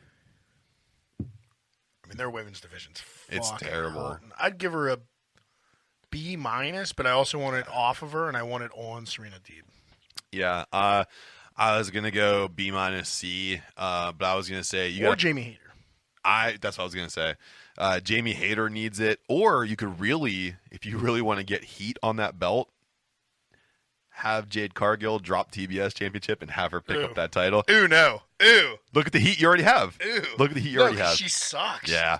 I mean, their women's division's It's fucking terrible. hurting. I'd give her a B minus, but I also want it off of her, and I want it on Serena Deeb. Yeah, I was gonna go B minus C, but I was gonna say you Or got. Jamie Hayter. That's what I was gonna say. Jamie Hayter needs it, or you could really, if you really want to get heat on that belt, have Jade Cargill drop TBS Championship and have her pick Ooh. up that title. Ooh, no. Ooh. Look at the heat you already have. Ooh. Look at the heat you No, already 'cause have. she sucks. Yeah,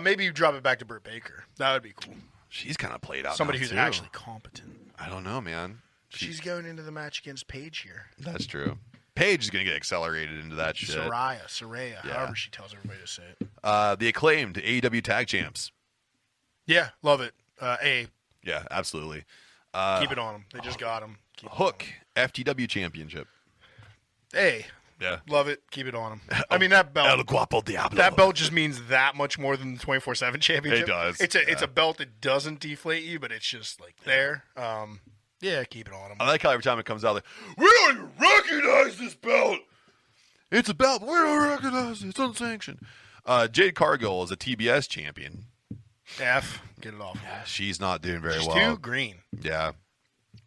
Maybe you drop it back to Britt Baker. That would be cool. she's kind of played out. Somebody now, who's too. actually competent. I don't know, man. She's going into the match against Paige here. That's true. Paige is going to get accelerated into that shit. Saraya, Yeah. however she tells everybody to say it. The acclaimed AEW Tag Champs. Yeah, love it. A, Yeah, absolutely. keep it on them. They just got them. Hook FTW Championship. A, Yeah. love it. Keep it on them. I mean, that El belt. Guapo Diablo. That belt just means that much more than the 24/7 championship. It does, It's a belt that doesn't deflate you, but it's just like there. Yeah, keep it on them. I like how every time it comes out, like, we don't even recognize this belt. It's a belt, but we don't recognize it. It's unsanctioned. Jade Cargill is a TBS champion. F, get it off. She's not doing very She's well. too green. Yeah.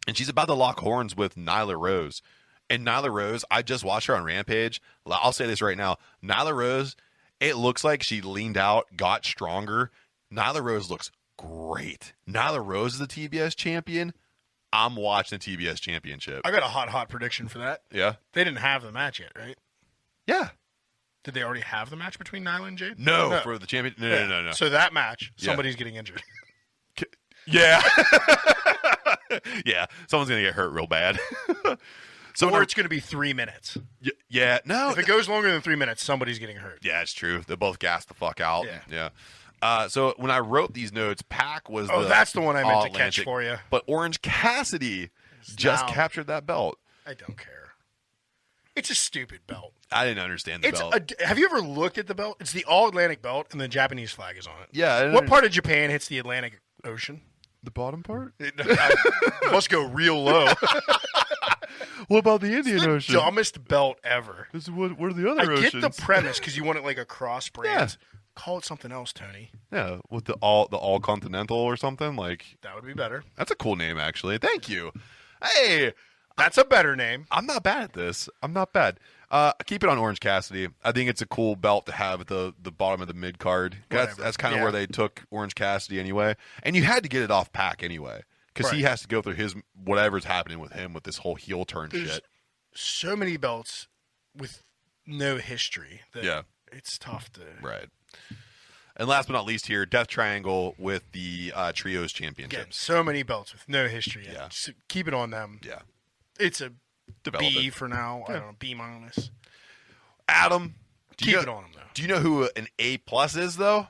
And she's about to lock horns with Nyla Rose. And Nyla Rose, I just watched her on Rampage. I'll say this right now. Nyla Rose, it looks like she leaned out, got stronger. Nyla Rose looks great. Nyla Rose is the TBS champion. I'm watching the TBS championship. I got a hot prediction for that. Yeah? They didn't have the match yet, right? Yeah. Did they already have the match between Nyla and Jade? No, for the champion. No. So that match, Yeah. somebody's getting injured. Yeah. Yeah. Someone's going to get hurt real bad. So Or it's going to be 3 minutes. yeah. No. If it goes longer than 3 minutes, somebody's getting hurt. Yeah, it's true. They both gassed the fuck out. Yeah. So when I wrote these notes, Pac was Oh, that's the one I meant to catch All-Atlantic, for you. But Orange Cassidy just now- captured that belt. I don't care. It's a stupid belt. I didn't understand the belt. Have you ever looked at the belt? It's the All-Atlantic belt, and the Japanese flag is on it. Yeah. I didn't What under- part of Japan hits the Atlantic Ocean? The bottom part? It must go real low. What about the Indian Ocean? Dumbest belt ever. What are the other I oceans? get the premise because you want it like a cross brand. Call it something else, Tony. Yeah, with the all continental or something like. That would be better. That's a cool name, actually. Thank you. Hey, That's a better name. I'm not bad at this. I'm not bad. Keep it on Orange Cassidy. I think it's a cool belt to have at the bottom of the mid card. Whatever. That's kind of Yeah. where they took Orange Cassidy anyway. And you had to get it off Pac anyway because he Right. has to go through his whatever's happening with him with this whole heel turn There's shit. so many belts with no history that Yeah. it's tough to. Right. And last but not least here, Death Triangle with the Trios Again, Championships. so many belts with no history. Yet. Yeah. Just keep it on them. Yeah. It's a Develop B it. for now. I don't know, B minus. Adam, Keep it on them though. Do you know who an A plus is though?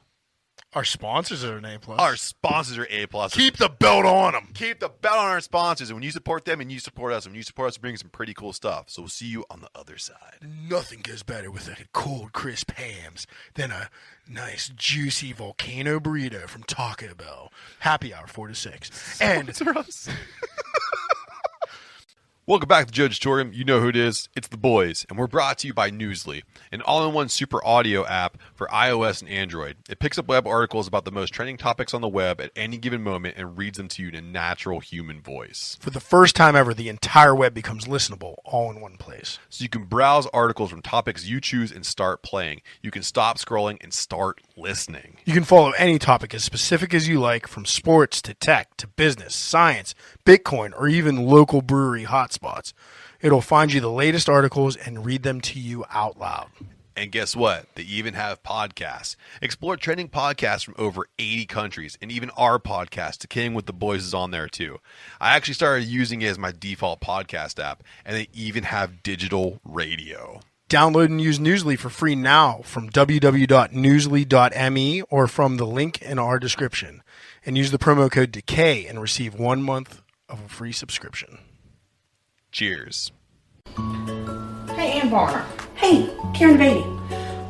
Our sponsors are an A+. Our sponsors are A+. Keep the belt on them. Keep the belt on our sponsors. And when you support them and you support us, and when you support us, we bring some pretty cool stuff. So we'll see you on the other side. Nothing goes better with a cold, crisp hams than a nice, juicy volcano burrito from Taco Bell. Happy hour 4 to 6. And Sponsor us. Welcome back to Jojitorium. You know who it is. It's the boys. And we're brought to you by Newsly, an all-in-one super audio app for iOS and Android. It picks up web articles about the most trending topics on the web at any given moment and reads them to you in a natural human voice. for the first time ever, the entire web becomes listenable all in one place. So you can browse articles from topics you choose and start playing. You can stop scrolling and start listening. You can follow any topic as specific as you like, from sports to tech to business, science, Bitcoin, or even local brewery hotspots. It'll find you the latest articles and read them to you out loud. And guess what? They even have podcasts. Explore trending podcasts from over 80 countries, and even our podcast, Decaying with the Boys, is on there too. I actually started using it as my default podcast app, and they even have digital radio. Download and use Newsly for free now from www.newsly.me or from the link in our description. And use the promo code DECAY and receive 1 month of a free subscription. Cheers. Hey, Ann Varner. Hey, Karen Beatty.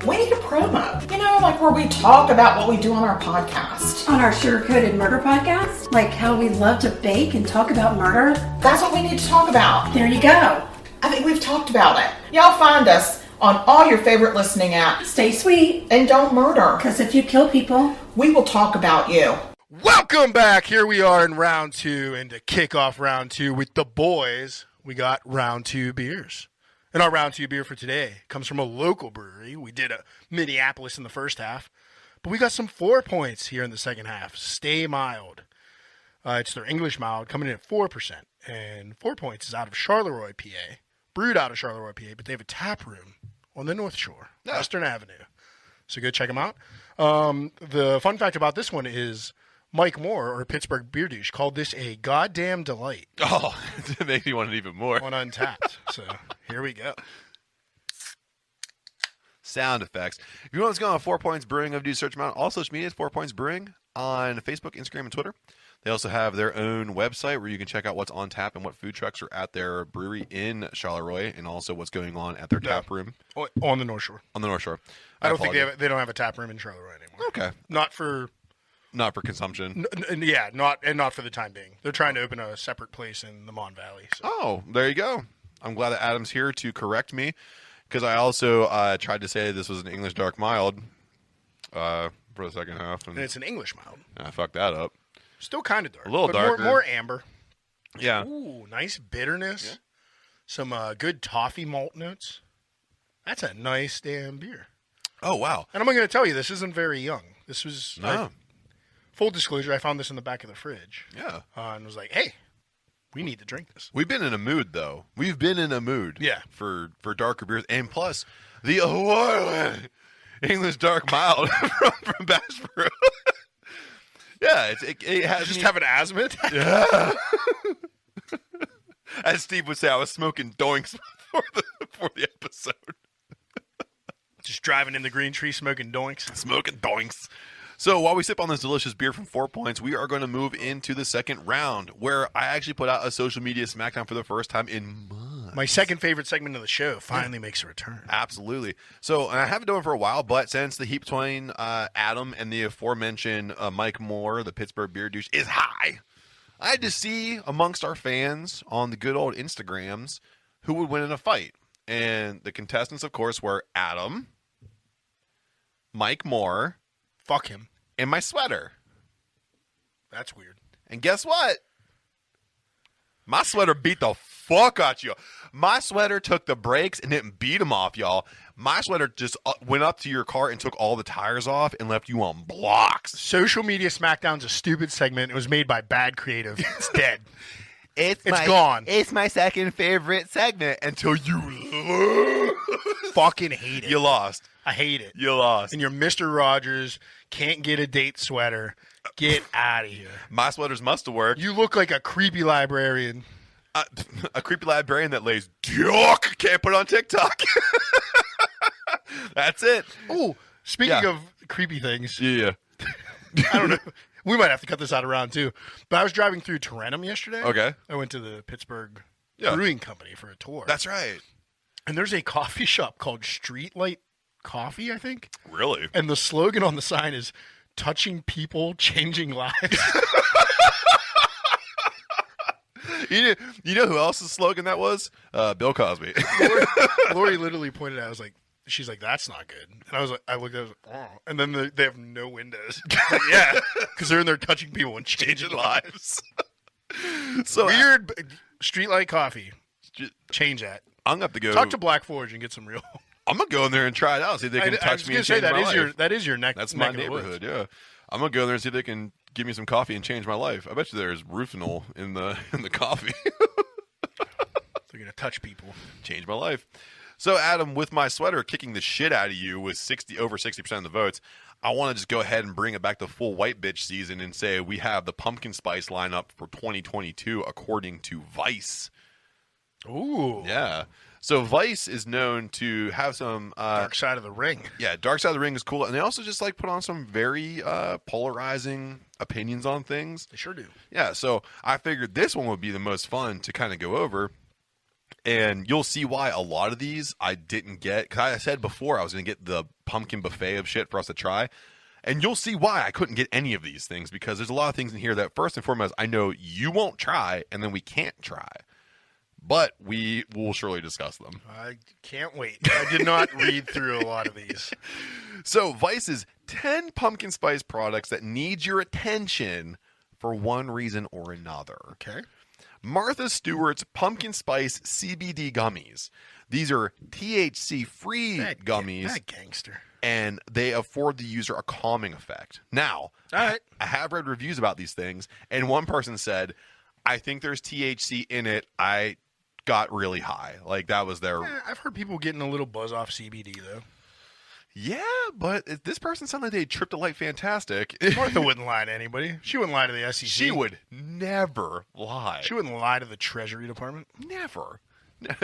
We need a promo. You know, like where we talk about what we do on our podcast. On our Sugar-Coated Murder podcast, like how we love to bake and talk about murder. That's what we need to talk about. There you go. I think we've talked about it. Y'all find us on all your favorite listening apps. Stay sweet, And don't murder. because if you kill people, We will talk about you. Welcome back. Here we are in round 2, and to kick off round 2 with the boys, we got round 2 beers. And our round 2 beer for today comes from a local brewery. We did a Minneapolis in the first half, but we got some 4 points here in the second half. Stay Mild. It's their English mild, coming in at 4%. And 4 points is out of Charleroi, PA. Brewed out of Charleroi, PA, but they have a tap room on the North Shore, Western Avenue. So go check them out. The fun fact about this one is Mike Moore, or Pittsburgh Beer Douche, called this a goddamn delight Oh, it makes me want it even more. on Untapped. So here we go. Sound effects. If you want to go on 4 Points Brewing of Do Search them out. All social media is 4 Points Brewing on Facebook, Instagram, and Twitter. They also have their own website where you can check out what's on tap and what food trucks are at their brewery in Charleroi, and also what's going on at their tap room On the North Shore. on the North Shore. I don't think apologize. they don't have a tap room in Charleroi anymore. Okay, Not for not for consumption. not for the time being. They're trying to open a separate place in the Mon Valley. So. Oh, there you go. I'm glad that Adam's here to correct me, because I also tried to say this was an English dark mild for the second half, And and it's an English mild. I fucked that up. Still kind of dark. A little but darker. More amber. Yeah. Ooh, nice bitterness. Some good toffee malt notes. That's a nice damn beer. Oh, wow. And I'm going to tell you, this isn't very young. This was, No. full disclosure, I found this in the back of the fridge. Yeah. And was like, hey, we need to drink this. We've been in a mood, though. We've been in a mood. Yeah. For darker beers. And plus, the award English dark mild from Bass Brew. Yeah, it has Just me- have an asthma attack? Yeah. As Steve would say, I was smoking doinks for the episode. Just driving in the green tree smoking doinks. Smoking doinks. So while we sip on this delicious beer from 4 Points, we are going to move into the second round, where I actually put out a social media smackdown for the first time in months. My second favorite segment of the show finally makes a return. Absolutely. So, and I haven't done it for a while, but since the heat between Adam and the aforementioned Mike Moore, the Pittsburgh Beer Douche, is high, I had to see amongst our fans on the good old Instagrams who would win in a fight. And the contestants, of course, were Adam, Mike Moore, Fuck him. and my sweater. That's weird. And guess what? My sweater beat the fuck out you. My sweater took the brakes and didn't beat them off, y'all. My sweater just went up to your car and took all the tires off and left you on blocks. Social Media Smackdown's a stupid segment. It was made by bad creative. It's dead. It's gone. It's my second favorite segment until you Fucking hate it. you lost. I hate it. You lost. And you're Mr. Rogers, can't get a date sweater. Get out of here. My sweaters must have worked. You look like a creepy librarian. A creepy librarian that lays dick can't put on TikTok. That's it. Oh, speaking Yeah. of creepy things, Yeah. I don't know. We might have to cut this out around too. But I was driving through Tarentum yesterday. Okay. I went to the Pittsburgh Yeah. Brewing Company for a tour. That's right. And there's a coffee shop called Streetlight Coffee, I think. Really? And the slogan on the sign is touching people, changing lives. You know who else's slogan that was? Bill Cosby. Lori literally pointed out, she's like, that's not good. And I looked at it, I was like, oh. And then they have no windows. Like, yeah, because they're in there touching people and changing lives. So Weird Streetlight Coffee. Change that. I'm gonna have to go Talk to Black Forge and get some real. I'm gonna go in there and try it out. See if they can I was touch me gonna and say change that my is life. that is your neck. That's neck my of the woods. neighborhood. Yeah, I'm gonna go in there and see if they can give me some coffee and change my life. I bet you there's Rufinol in the coffee. They're gonna touch people. Change my life. So Adam, with my sweater kicking the shit out of you with over 60% of the votes, I want to just go ahead and bring it back to full white bitch season and say we have the pumpkin spice lineup for 2022 according to Vice. Ooh. Yeah. So Vice is known to have some Dark Side of the Ring. Yeah, Dark Side of the Ring is cool, and they also just like put on some very polarizing opinions on things. They sure do. Yeah, so I figured this one would be the most fun to kind of go over, and you'll see why a lot of these I didn't get. Because I said before I was going to get the pumpkin buffet of shit for us to try, and you'll see why I couldn't get any of these things, because there's a lot of things in here that first and foremost I know you won't try, and then we can't try. But we will surely discuss them. I can't wait. I did not read through a lot of these. So Vice's 10 pumpkin spice products that need your attention for one reason or another. Okay. Martha Stewart's pumpkin spice CBD gummies. These are THC-free gummies. That gangster. And they afford the user a calming effect. Now, all right. I have read reviews about these things, and one person said, I think there's THC in it. I got really high. Like, that was their... Yeah, I've heard people getting a little buzz off CBD, though. Yeah, but this person sounded like they tripped it like fantastic. Martha wouldn't lie to anybody. She wouldn't lie to the SEC. She would never lie. She wouldn't lie to the Treasury Department. Never.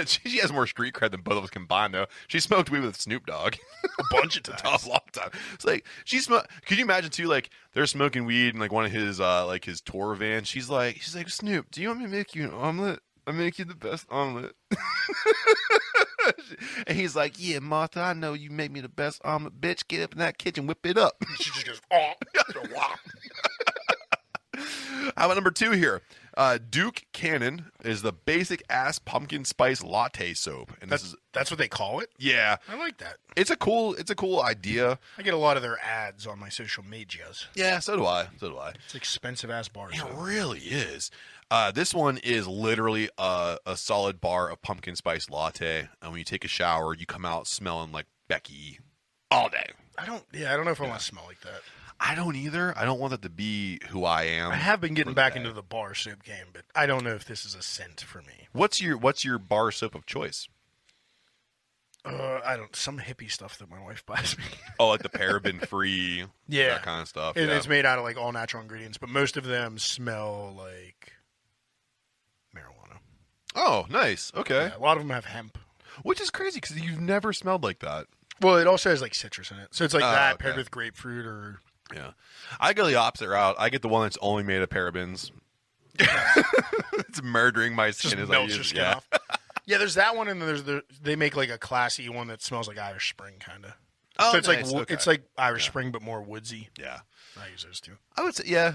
She has more street cred than both of us combined, though. She smoked weed with Snoop Dogg A bunch of times. a long time. It's like she smoked. Could you imagine too? Like they're smoking weed in like one of his his tour vans. She's like Snoop, do you want me to make you an omelet? I make you the best omelet. And he's like, yeah, Martha, I know you make me the best omelet. Bitch, get up in that kitchen, whip it up. She just goes, oh. How about number 2 here? Duke Cannon is the basic ass pumpkin spice latte soap, and That's what they call it? yeah, I like that. it's a cool idea. I get a lot of their ads on my social medias. Yeah, so do I. It's expensive ass bars. It really is. This one is literally a solid bar of pumpkin spice latte, and when you take a shower, you come out smelling like Becky all day. I don't know if I want to smell like that. I don't either. I don't want that to be who I am. I have been getting back into the bar soap game, but I don't know if this is a scent for me. What's your bar soap of choice? Some hippie stuff that my wife buys me. Oh, like the paraben free, Yeah. that kind of stuff. And yeah. it's made out of like all natural ingredients, but most of them smell like marijuana. Oh, nice. Okay. Yeah, a lot of them have hemp. Which is crazy because you've never smelled like that. Well, it also has like citrus in it, so it's like that okay. paired with grapefruit or. Yeah. I go the opposite route. I get the one that's only made of parabens. It's murdering my skin Just as melts I your use skin yeah. off. Yeah, there's that one, and then they make like a classy one that smells like Irish Spring, kind of. Oh, So it's nice. like Okay. it's like Irish Spring, but more woodsy. Yeah. I use those too. I would say, yeah,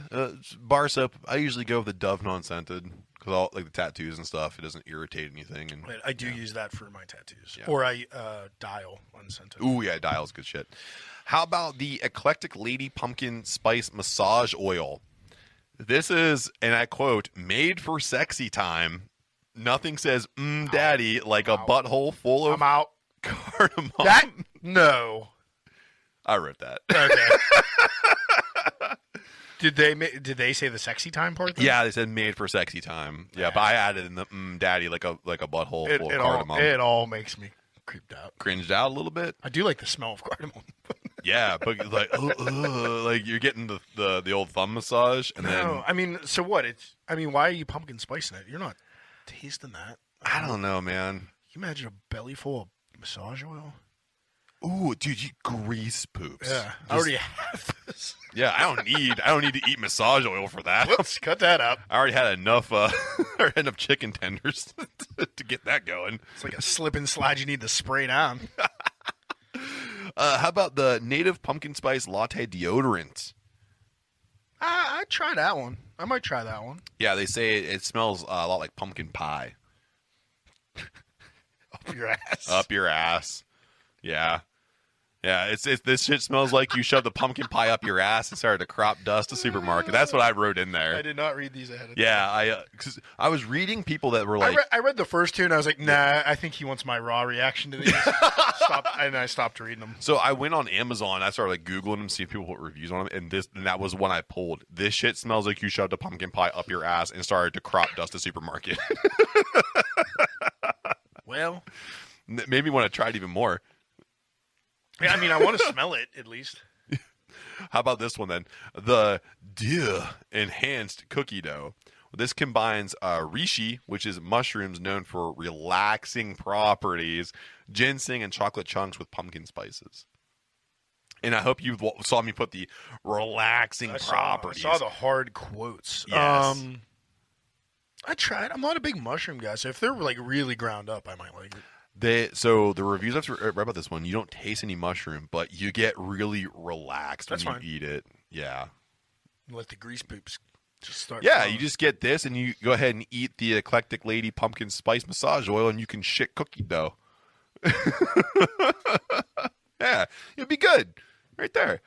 bar soap. I usually go with the Dove non-scented because all like the tattoos and stuff. It doesn't irritate anything. And I do use that for my tattoos, Yeah. or I dial unscented. ooh, yeah, Dial's good shit. How about the Eclectic Lady Pumpkin Spice Massage Oil? This is, and I quote, made for sexy time. Nothing says daddy like a butthole full of I'm out. cardamom. That no. I wrote that. Okay. Did they say the sexy time part? Then? Yeah, they said made for sexy time. Yeah, but I added in the daddy like a butthole full of cardamom. It all makes me creeped out. Cringed out a little bit. I do like the smell of cardamom. Yeah, but like like you're getting the old thumb massage and then No, I mean, so what? Why are you pumpkin spicing it? You're not tasting that. I don't know, man. Can you imagine a belly full of massage oil? Ooh, dude, you grease poops. Yeah, I already have this. Yeah, I don't need to eat massage oil for that. Whoops, cut that up. I already had enough enough chicken tenders to get that going. It's like a slip and slide you need to spray down. How about the native pumpkin spice latte deodorant? I'd try that one. I might try that one. Yeah, they say it smells a lot like pumpkin pie. Up your ass. Up your ass. Yeah. Yeah, it's this shit smells like you shoved the pumpkin pie up your ass and started to crop dust a supermarket. That's what I wrote in there. I did not read these ahead of time. Yeah, cause I was reading people that were like, I read the first two and I was like, nah, I think he wants my raw reaction to these. And I stopped reading them. so I went on Amazon. I started like Googling them, see if people put reviews on them, and that was one I pulled. This shit smells like you shoved a pumpkin pie up your ass and started to crop dust a supermarket. Well, Made me want to try it even more. yeah, I mean, I want to smell it at least. How about this one then? The enhanced cookie dough. This combines reishi, which is mushrooms known for relaxing properties, ginseng, and chocolate chunks with pumpkin spices. And I hope you saw me put the relaxing properties. I saw the hard quotes. Yes. I tried. I'm not a big mushroom guy, so if they're like really ground up, I might like it. So the reviews I've read about this one, you don't taste any mushroom, but you get really relaxed That's when fine. you eat it. Yeah. Let the grease poops just start. Yeah, flowing. you just get this and you go ahead and eat the Eclectic Lady pumpkin spice massage oil and you can shit cookie dough. Yeah, it'll be good. Right there.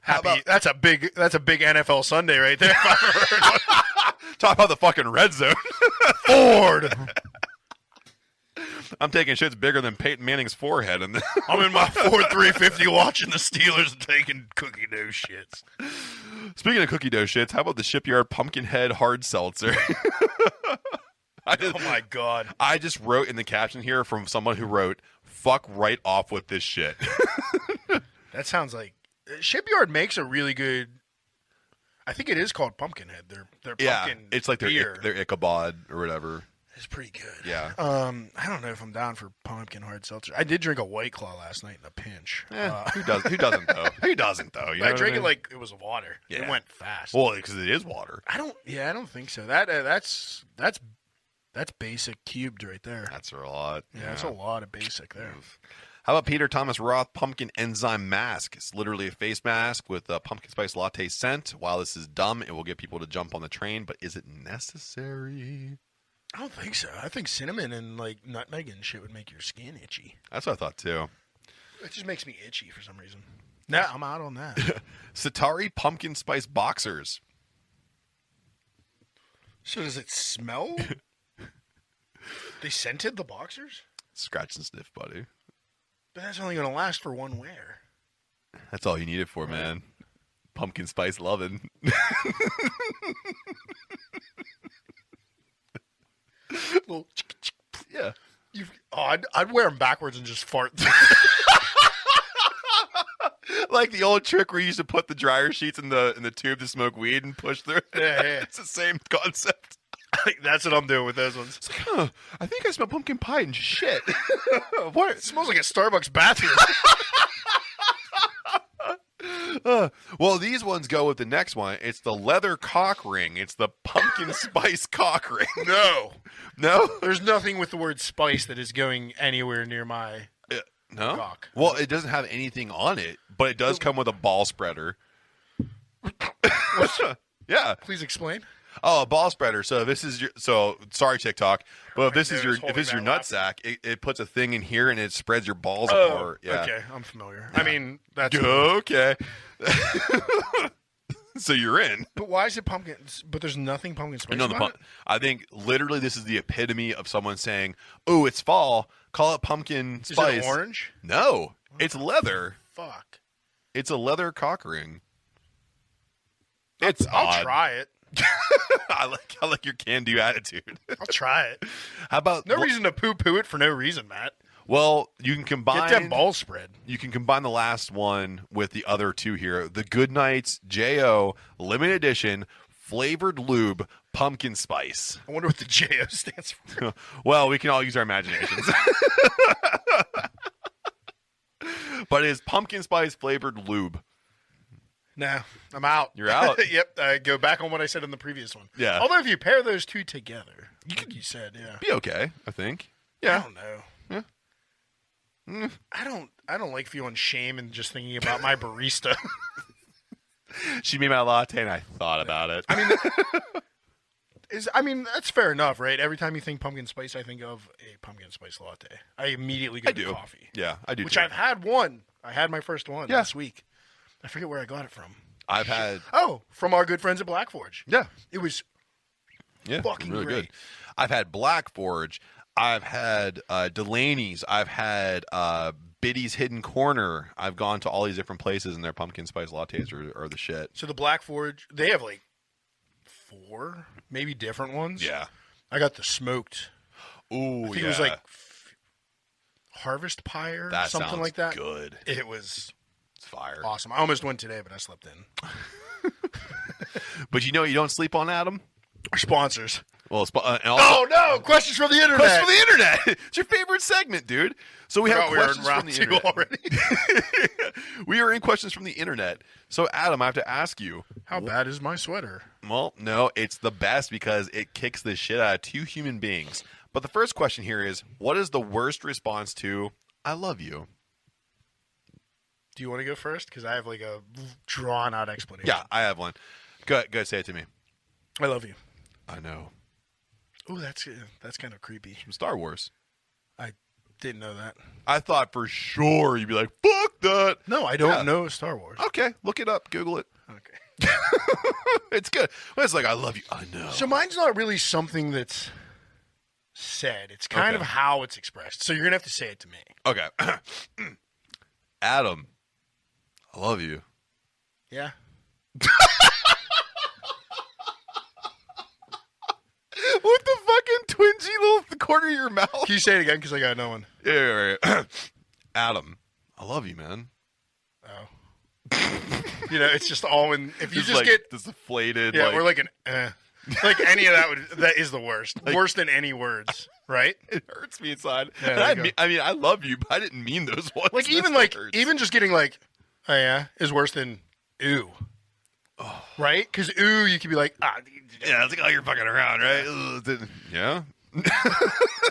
Happy. That's a big NFL Sunday right there. If I've ever heard one. Talk about the fucking red zone. Ford. I'm taking shits bigger than Peyton Manning's forehead. And I'm in my Ford 350 watching the Steelers and taking cookie dough shits. Speaking of cookie dough shits, how about the Shipyard Pumpkinhead Hard Seltzer? Oh my God. I just wrote in the caption here from someone who wrote, fuck right off with this shit. That sounds like Shipyard makes a really good. I think it is called Pumpkinhead. Their pumpkin it's like beer their Ichabod or whatever. is pretty good. Yeah. I don't know if I'm down for pumpkin hard seltzer. I did drink a White Claw last night in a pinch. Who doesn't though? Who doesn't though? You know I what drank mean? it like it was water. Yeah. It went fast. Well, because it is water. I don't think so. That's basic cubed right there. That's a lot. Yeah, that's a lot of basic there. How about Peter Thomas Roth Pumpkin Enzyme Mask? It's literally a face mask with a pumpkin spice latte scent. While this is dumb, it will get people to jump on the train, but is it necessary? I don't think so. I think cinnamon and like nutmeg and shit would make your skin itchy. That's what I thought too. It just makes me itchy for some reason. Nah, I'm out on that. Satari Pumpkin Spice Boxers. So does it smell? They scented the boxers? Scratch and sniff, buddy. But that's only going to last for one wear. That's all you need it for, man. Pumpkin spice loving. Well, Yeah. I'd wear them backwards and just fart. Like the old trick where you used to put the dryer sheets in the tube to smoke weed and push through. Yeah. It's the same concept. That's what I'm doing with those ones. It's like, huh, I think I smell pumpkin pie and shit. What? It smells like a Starbucks bathroom. Well, these ones go with the next one. It's the leather cock ring. It's the pumpkin spice cock ring. No. No? There's nothing with the word spice that is going anywhere near my No? cock. Well, it doesn't have anything on it, but it does come with a ball spreader. Yeah. Please explain. Oh, a ball spreader. So this is sorry TikTok, but if this is dude, your it's holding nut that sack, it puts a thing in here and it spreads your balls apart. Yeah. Okay, I'm familiar. I mean, that's Okay. So you're in. But why is it pumpkin? But there's nothing pumpkin spice No, about it? I think literally this is the epitome of someone saying, "Oh, it's fall. Call it pumpkin Is spice." it orange? No, it's leather. Fuck. It's a leather cock ring. It's I'll odd. try it. I like your can-do attitude. I'll try it. How about No reason to poo-poo it for no reason, Matt. Well, you can combine Get that ball spread. You can combine the last one with the other two here. The Goodnights JO limited edition flavored lube pumpkin spice. I wonder what the JO stands for. Well, we can all use our imaginations. But it is pumpkin spice flavored lube. Nah, I'm out. You're out? Yep. I go back on what I said in the previous one. Yeah. Although if you pair those two together, like you said, yeah. Be okay, I think. I Yeah. don't know. Yeah. I don't like feeling shame and just thinking about my barista. She made my latte, and I thought about it. I mean, that's fair enough, right? Every time you think pumpkin spice, I think of a pumpkin spice latte. I immediately go to coffee. Yeah, I do. Which too. I've had one. I had my first one Yeah. last week. I forget where I got it from. I've had. Oh, from our good friends at Black Forge. Yeah. It was Yeah, fucking really great. good. I've had Black Forge. I've had Delaney's. I've had Biddy's Hidden Corner. I've gone to all these different places, and their pumpkin spice lattes are the shit. So the Black Forge, they have like 4, maybe different ones. Yeah. I got the smoked. Ooh, I think it was like Harvest Pie or that something sounds like that. good. It was It's fire. awesome. I almost went today, but I slept in. But you know, you don't sleep on Adam. Our sponsors. Well, and also, Oh no! Questions from the internet. questions from the internet. It's your favorite segment, dude. So we have Forgot we were in questions from round the 2 internet already. We are in questions from the internet. So Adam, I have to ask you. How bad is my sweater? Well, no, it's the best because it kicks the shit out of 2 human beings. But the first question here is, what is the worst response to "I love you"? Do you want to go first? Because I have like a drawn out explanation. Yeah, I have one. Go ahead, say it to me. I love you. I know. Oh, that's kind of creepy. From Star Wars. I didn't know that. I thought for sure you'd be like, "Fuck that." No, I don't Yeah. know Star Wars. Okay, look it up. Google it. Okay. It's good. Well, it's like, "I love you." I know. So mine's not really something that's said. It's kind Okay. of how it's expressed. So you're gonna have to say it to me. Okay. Adam, I love you. Yeah. What the fucking twingy little corner of your mouth? Can you say it again? Because I got no one. Yeah, right. Adam, I love you, man. Oh. You know, it's just all in. If you It's just like get, this deflated. yeah, like, we're like an, like any of that is the worst. Worse than any words, right? it hurts me inside. Yeah, And there I you go. mean, I love you, but I didn't mean those ones. Like That even still like hurts. even just getting like, oh yeah, is worse than ooh. Right? Because ooh, you could be like, yeah, it's like, "Oh, you're fucking around, right?" Ugh, yeah.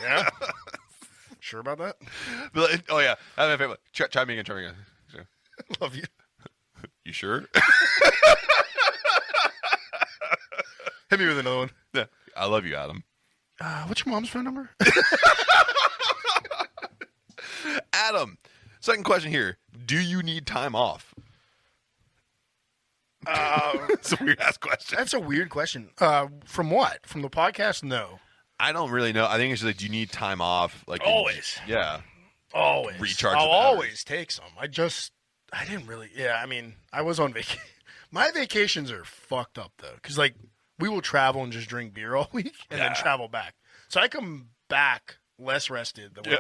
yeah. Sure about that? But, like, oh yeah, I have my favorite. Try me again. Try me again. Sure. Love you. You sure? Hit me with another one. Yeah. I love you, Adam. What's your mom's phone number? Adam, second question here. Do you need time off? It's a weird ass question. That's a weird question. From what? From the podcast? No. I don't really know. I think it's just like, do you need time off? Like Always. Yeah. Always. Recharge I'll the batteries. always take some. I didn't really. Yeah, I mean, I was on vacation. My vacations are fucked up, though. Because, like, we will travel and just drink beer all week and then travel back. So I come back less rested than when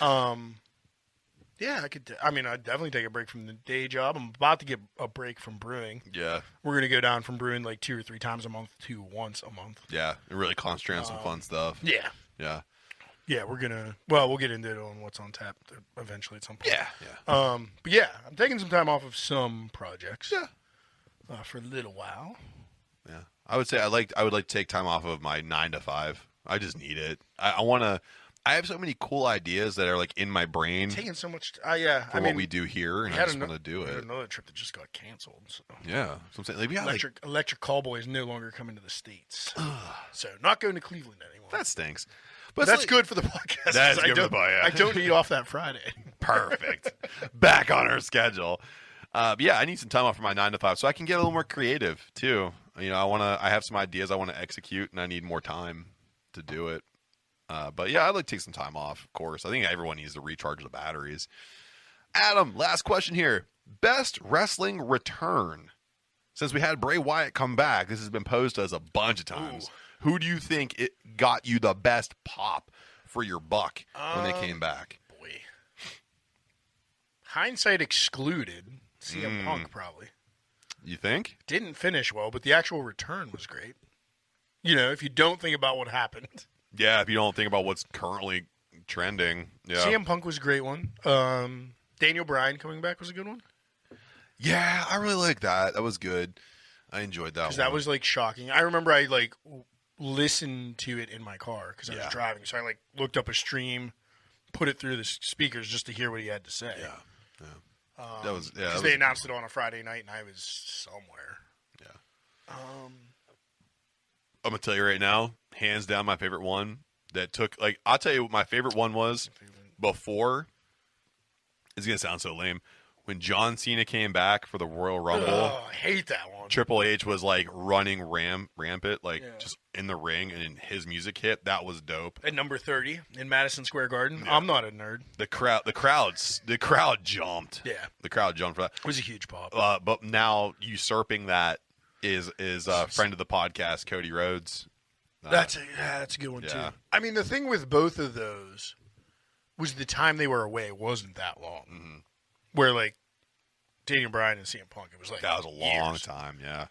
I left. Yeah, I could. I'd definitely take a break from the day job. I'm about to get a break from brewing. Yeah. We're gonna go down from brewing like 2 or 3 times a month to once a month. Yeah. And really concentrate on some fun stuff. Yeah, Yeah. yeah. We're gonna. Well, we'll get into it on what's on tap eventually at some point. Yeah. Yeah. But yeah, I'm taking some time off of some projects. Yeah. For a little while. Yeah. I would say I would like to take time off of my 9 to 5. I just need it. I want to. I have so many cool ideas that are like in my brain Taking so much. Yeah. for what we do here, and I just want to do we had it. another trip that just got canceled. So. Yeah. So I'm saying, like, we got like, Electric Callboy is no longer coming to the States. So not going to Cleveland anymore. that stinks. But That's like, good for the podcast. That's 'cause good for the podcast. I don't need off that Friday. Perfect. Back on our schedule. But yeah, I need some time off from my 9 to 5 so I can get a little more creative too. You know, I have some ideas I want to execute, and I need more time to do it. But yeah, I'd like to take some time off, of course. I think everyone needs to recharge the batteries. Adam, last question here. Best wrestling return. Since we had Bray Wyatt come back, this has been posed to us a bunch of times. Who do you think it got you the best pop for your buck when they came back? Boy. Hindsight excluded. CM Punk probably. You think? Didn't finish well, but the actual return was great. You know, if you don't think about what happened. Yeah, if you don't think about what's currently trending. Yeah. CM Punk was a great one. Daniel Bryan coming back was a good one. Yeah, I really like that. That was good. I enjoyed that one. Because that was like shocking. I remember I like listened to it in my car because I was driving. So I like looked up a stream, put it through the speakers just to hear what he had to say. Yeah. That was Because they announced it on a Friday night and I was somewhere. Yeah. I'm gonna tell you right now, hands down, my favorite one that took like I'll tell you what my favorite one was before. It's gonna sound so lame. When John Cena came back for the Royal Rumble, I hate that one. Triple H was like running rampant, like just in the ring, and his music hit. That was dope. At number 30 in Madison Square Garden. I'm not a nerd. The crowd jumped. Yeah. The crowd jumped for that. It was a huge pop. But now usurping that is a friend of the podcast, Cody Rhodes. That's a good one too. I mean, the thing with both of those was the time they were away wasn't that long. Mm-hmm. Where like Daniel Bryan and CM Punk, it was like That was a long years. time, yeah.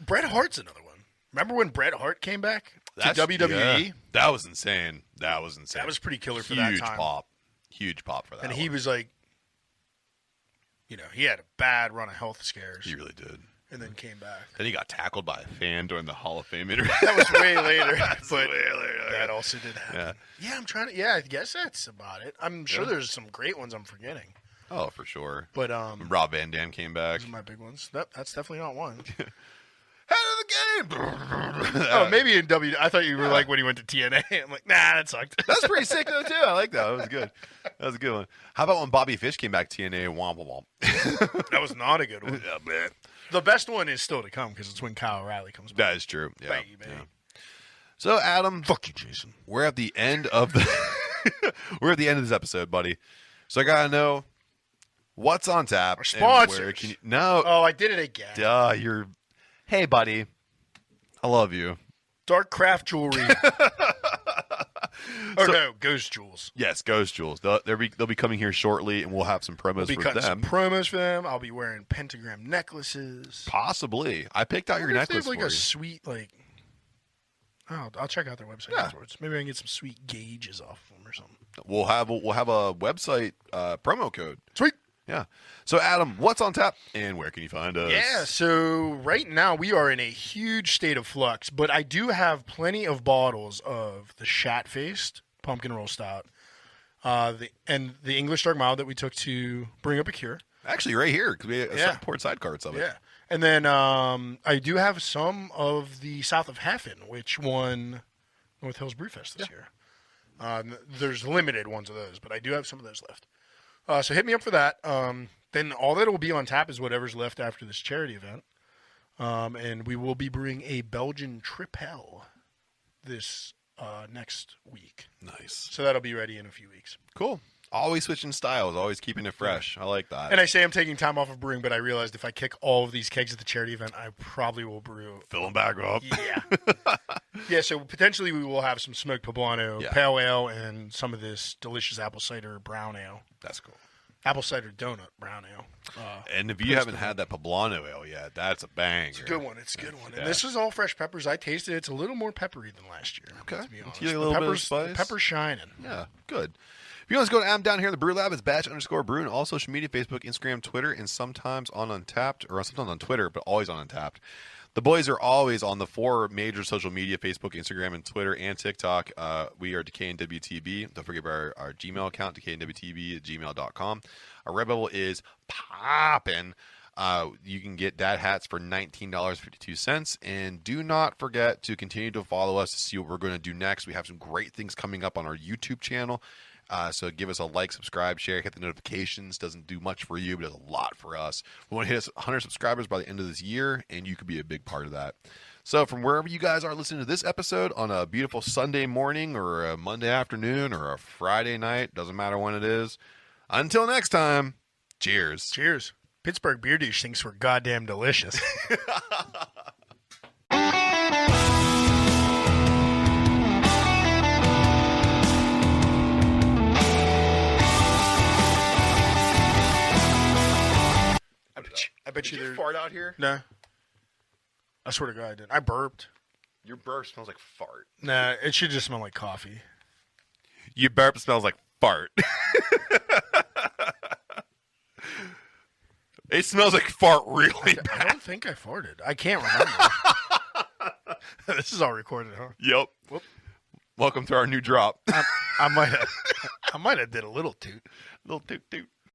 Bret Hart's another one. Remember when Bret Hart came back to WWE? Yeah. That was insane. That was pretty killer for Huge that time. pop. Huge pop for that. And he was like, he had a bad run of health scares. He really did. And then came back. Then he got tackled by a fan during the Hall of Fame interview. That was way later. But way later. that also did happen. Yeah, I'm trying to. Yeah, I guess that's about it. I'm sure there's some great ones I'm forgetting. Oh, for sure. But When Rob Van Dam came back. those are my big ones. That's definitely not one. Head of the game. Oh, maybe in W. I thought you were like when he went to TNA. I'm like, nah, that sucked. That's pretty sick though too. I like that. That was good. That was a good one. How about when Bobby Fish came back to TNA? Womp womp. That was not a good one. Yeah, man. The best one is still to come because it's when Kyle O'Reilly comes back. That is true. Yeah. Baby. Yeah. So Adam, Fuck you, Jason. we're at the end of the we're at the end of this episode, buddy. So I gotta know what's on tap. Our and sponsors. where can you, no. Oh, I did it again. You're. Hey, buddy. I love you. Dark Craft Jewelry. No, Ghost Jewels. Yes, Ghost Jewels. They'll be coming here shortly, and we'll have some promos We'll be for cutting them. some promos for them. I'll be wearing pentagram necklaces. Possibly. I picked out your Wonder if they necklace have, like for a you. sweet I'll check out their website afterwards. Maybe I can get some sweet gauges off of them or something. We'll have a website promo code. Sweet. Yeah. So Adam, what's on tap, and where can you find us? Yeah, so right now we are in a huge state of flux, but I do have plenty of bottles of the Shat-Faced Pumpkin Roll Stout, the English Dark Mild that we took to bring up a cure. Actually, right here because we have poured sidecards of it. Yeah, and then I do have some of the South of Heaven, which won North Hills Brewfest this year. There's limited ones of those, but I do have some of those left. So hit me up for that. Then all that will be on tap is whatever's left after this charity event. And we will be brewing a Belgian Tripel this next week. Nice. So that'll be ready in a few weeks. Cool. Always switching styles, always keeping it fresh. I like that. And I say I'm taking time off of brewing, but I realized if I kick all of these kegs at the charity event, I probably will brew. Fill them back up. Yeah. Yeah, so potentially we will have some smoked poblano, pale ale, and some of this delicious apple cider brown ale. That's cool. Apple cider donut brown ale. And if you haven't had that poblano ale yet, that's a banger. It's a good one. It's a good one. And this is all fresh peppers. I tasted it. It's a little more peppery than last year. Okay. To be honest. You get a little bit of spice? The pepper's shining. Yeah, good. If you want to go to Adam down here in the Brew Lab, it's batch_brew and all social media, Facebook, Instagram, Twitter, and sometimes on Untapped, or sometimes on Twitter, but always on Untapped. The boys are always on the 4 major social media, Facebook, Instagram, and Twitter, and TikTok. We are DWTB. Don't forget about our Gmail account, DWTB@gmail.com. Our Redbubble is popping. You can get dad hats for $19.52. And do not forget to continue to follow us to see what we're going to do next. We have some great things coming up on our YouTube channel. So give us a like, subscribe, share, hit the notifications. Doesn't do much for you, but does a lot for us. We want to hit 100 subscribers by the end of this year, and you could be a big part of that. So from wherever you guys are listening to this episode on a beautiful Sunday morning or a Monday afternoon or a Friday night, doesn't matter when it is. Until next time, cheers. Cheers. Pittsburgh Beer Douche thinks we're goddamn delicious. I bet you Did you fart out here? Nah. I swear to God I did. I burped. Your burp smells like fart. Nah, it should just smell like coffee. Your burp smells like fart. It smells like fart really I bad. don't think I farted. I can't remember. This is all recorded, huh? Yep. Whoop. Welcome to our new drop. I might have did a little toot. Little toot toot.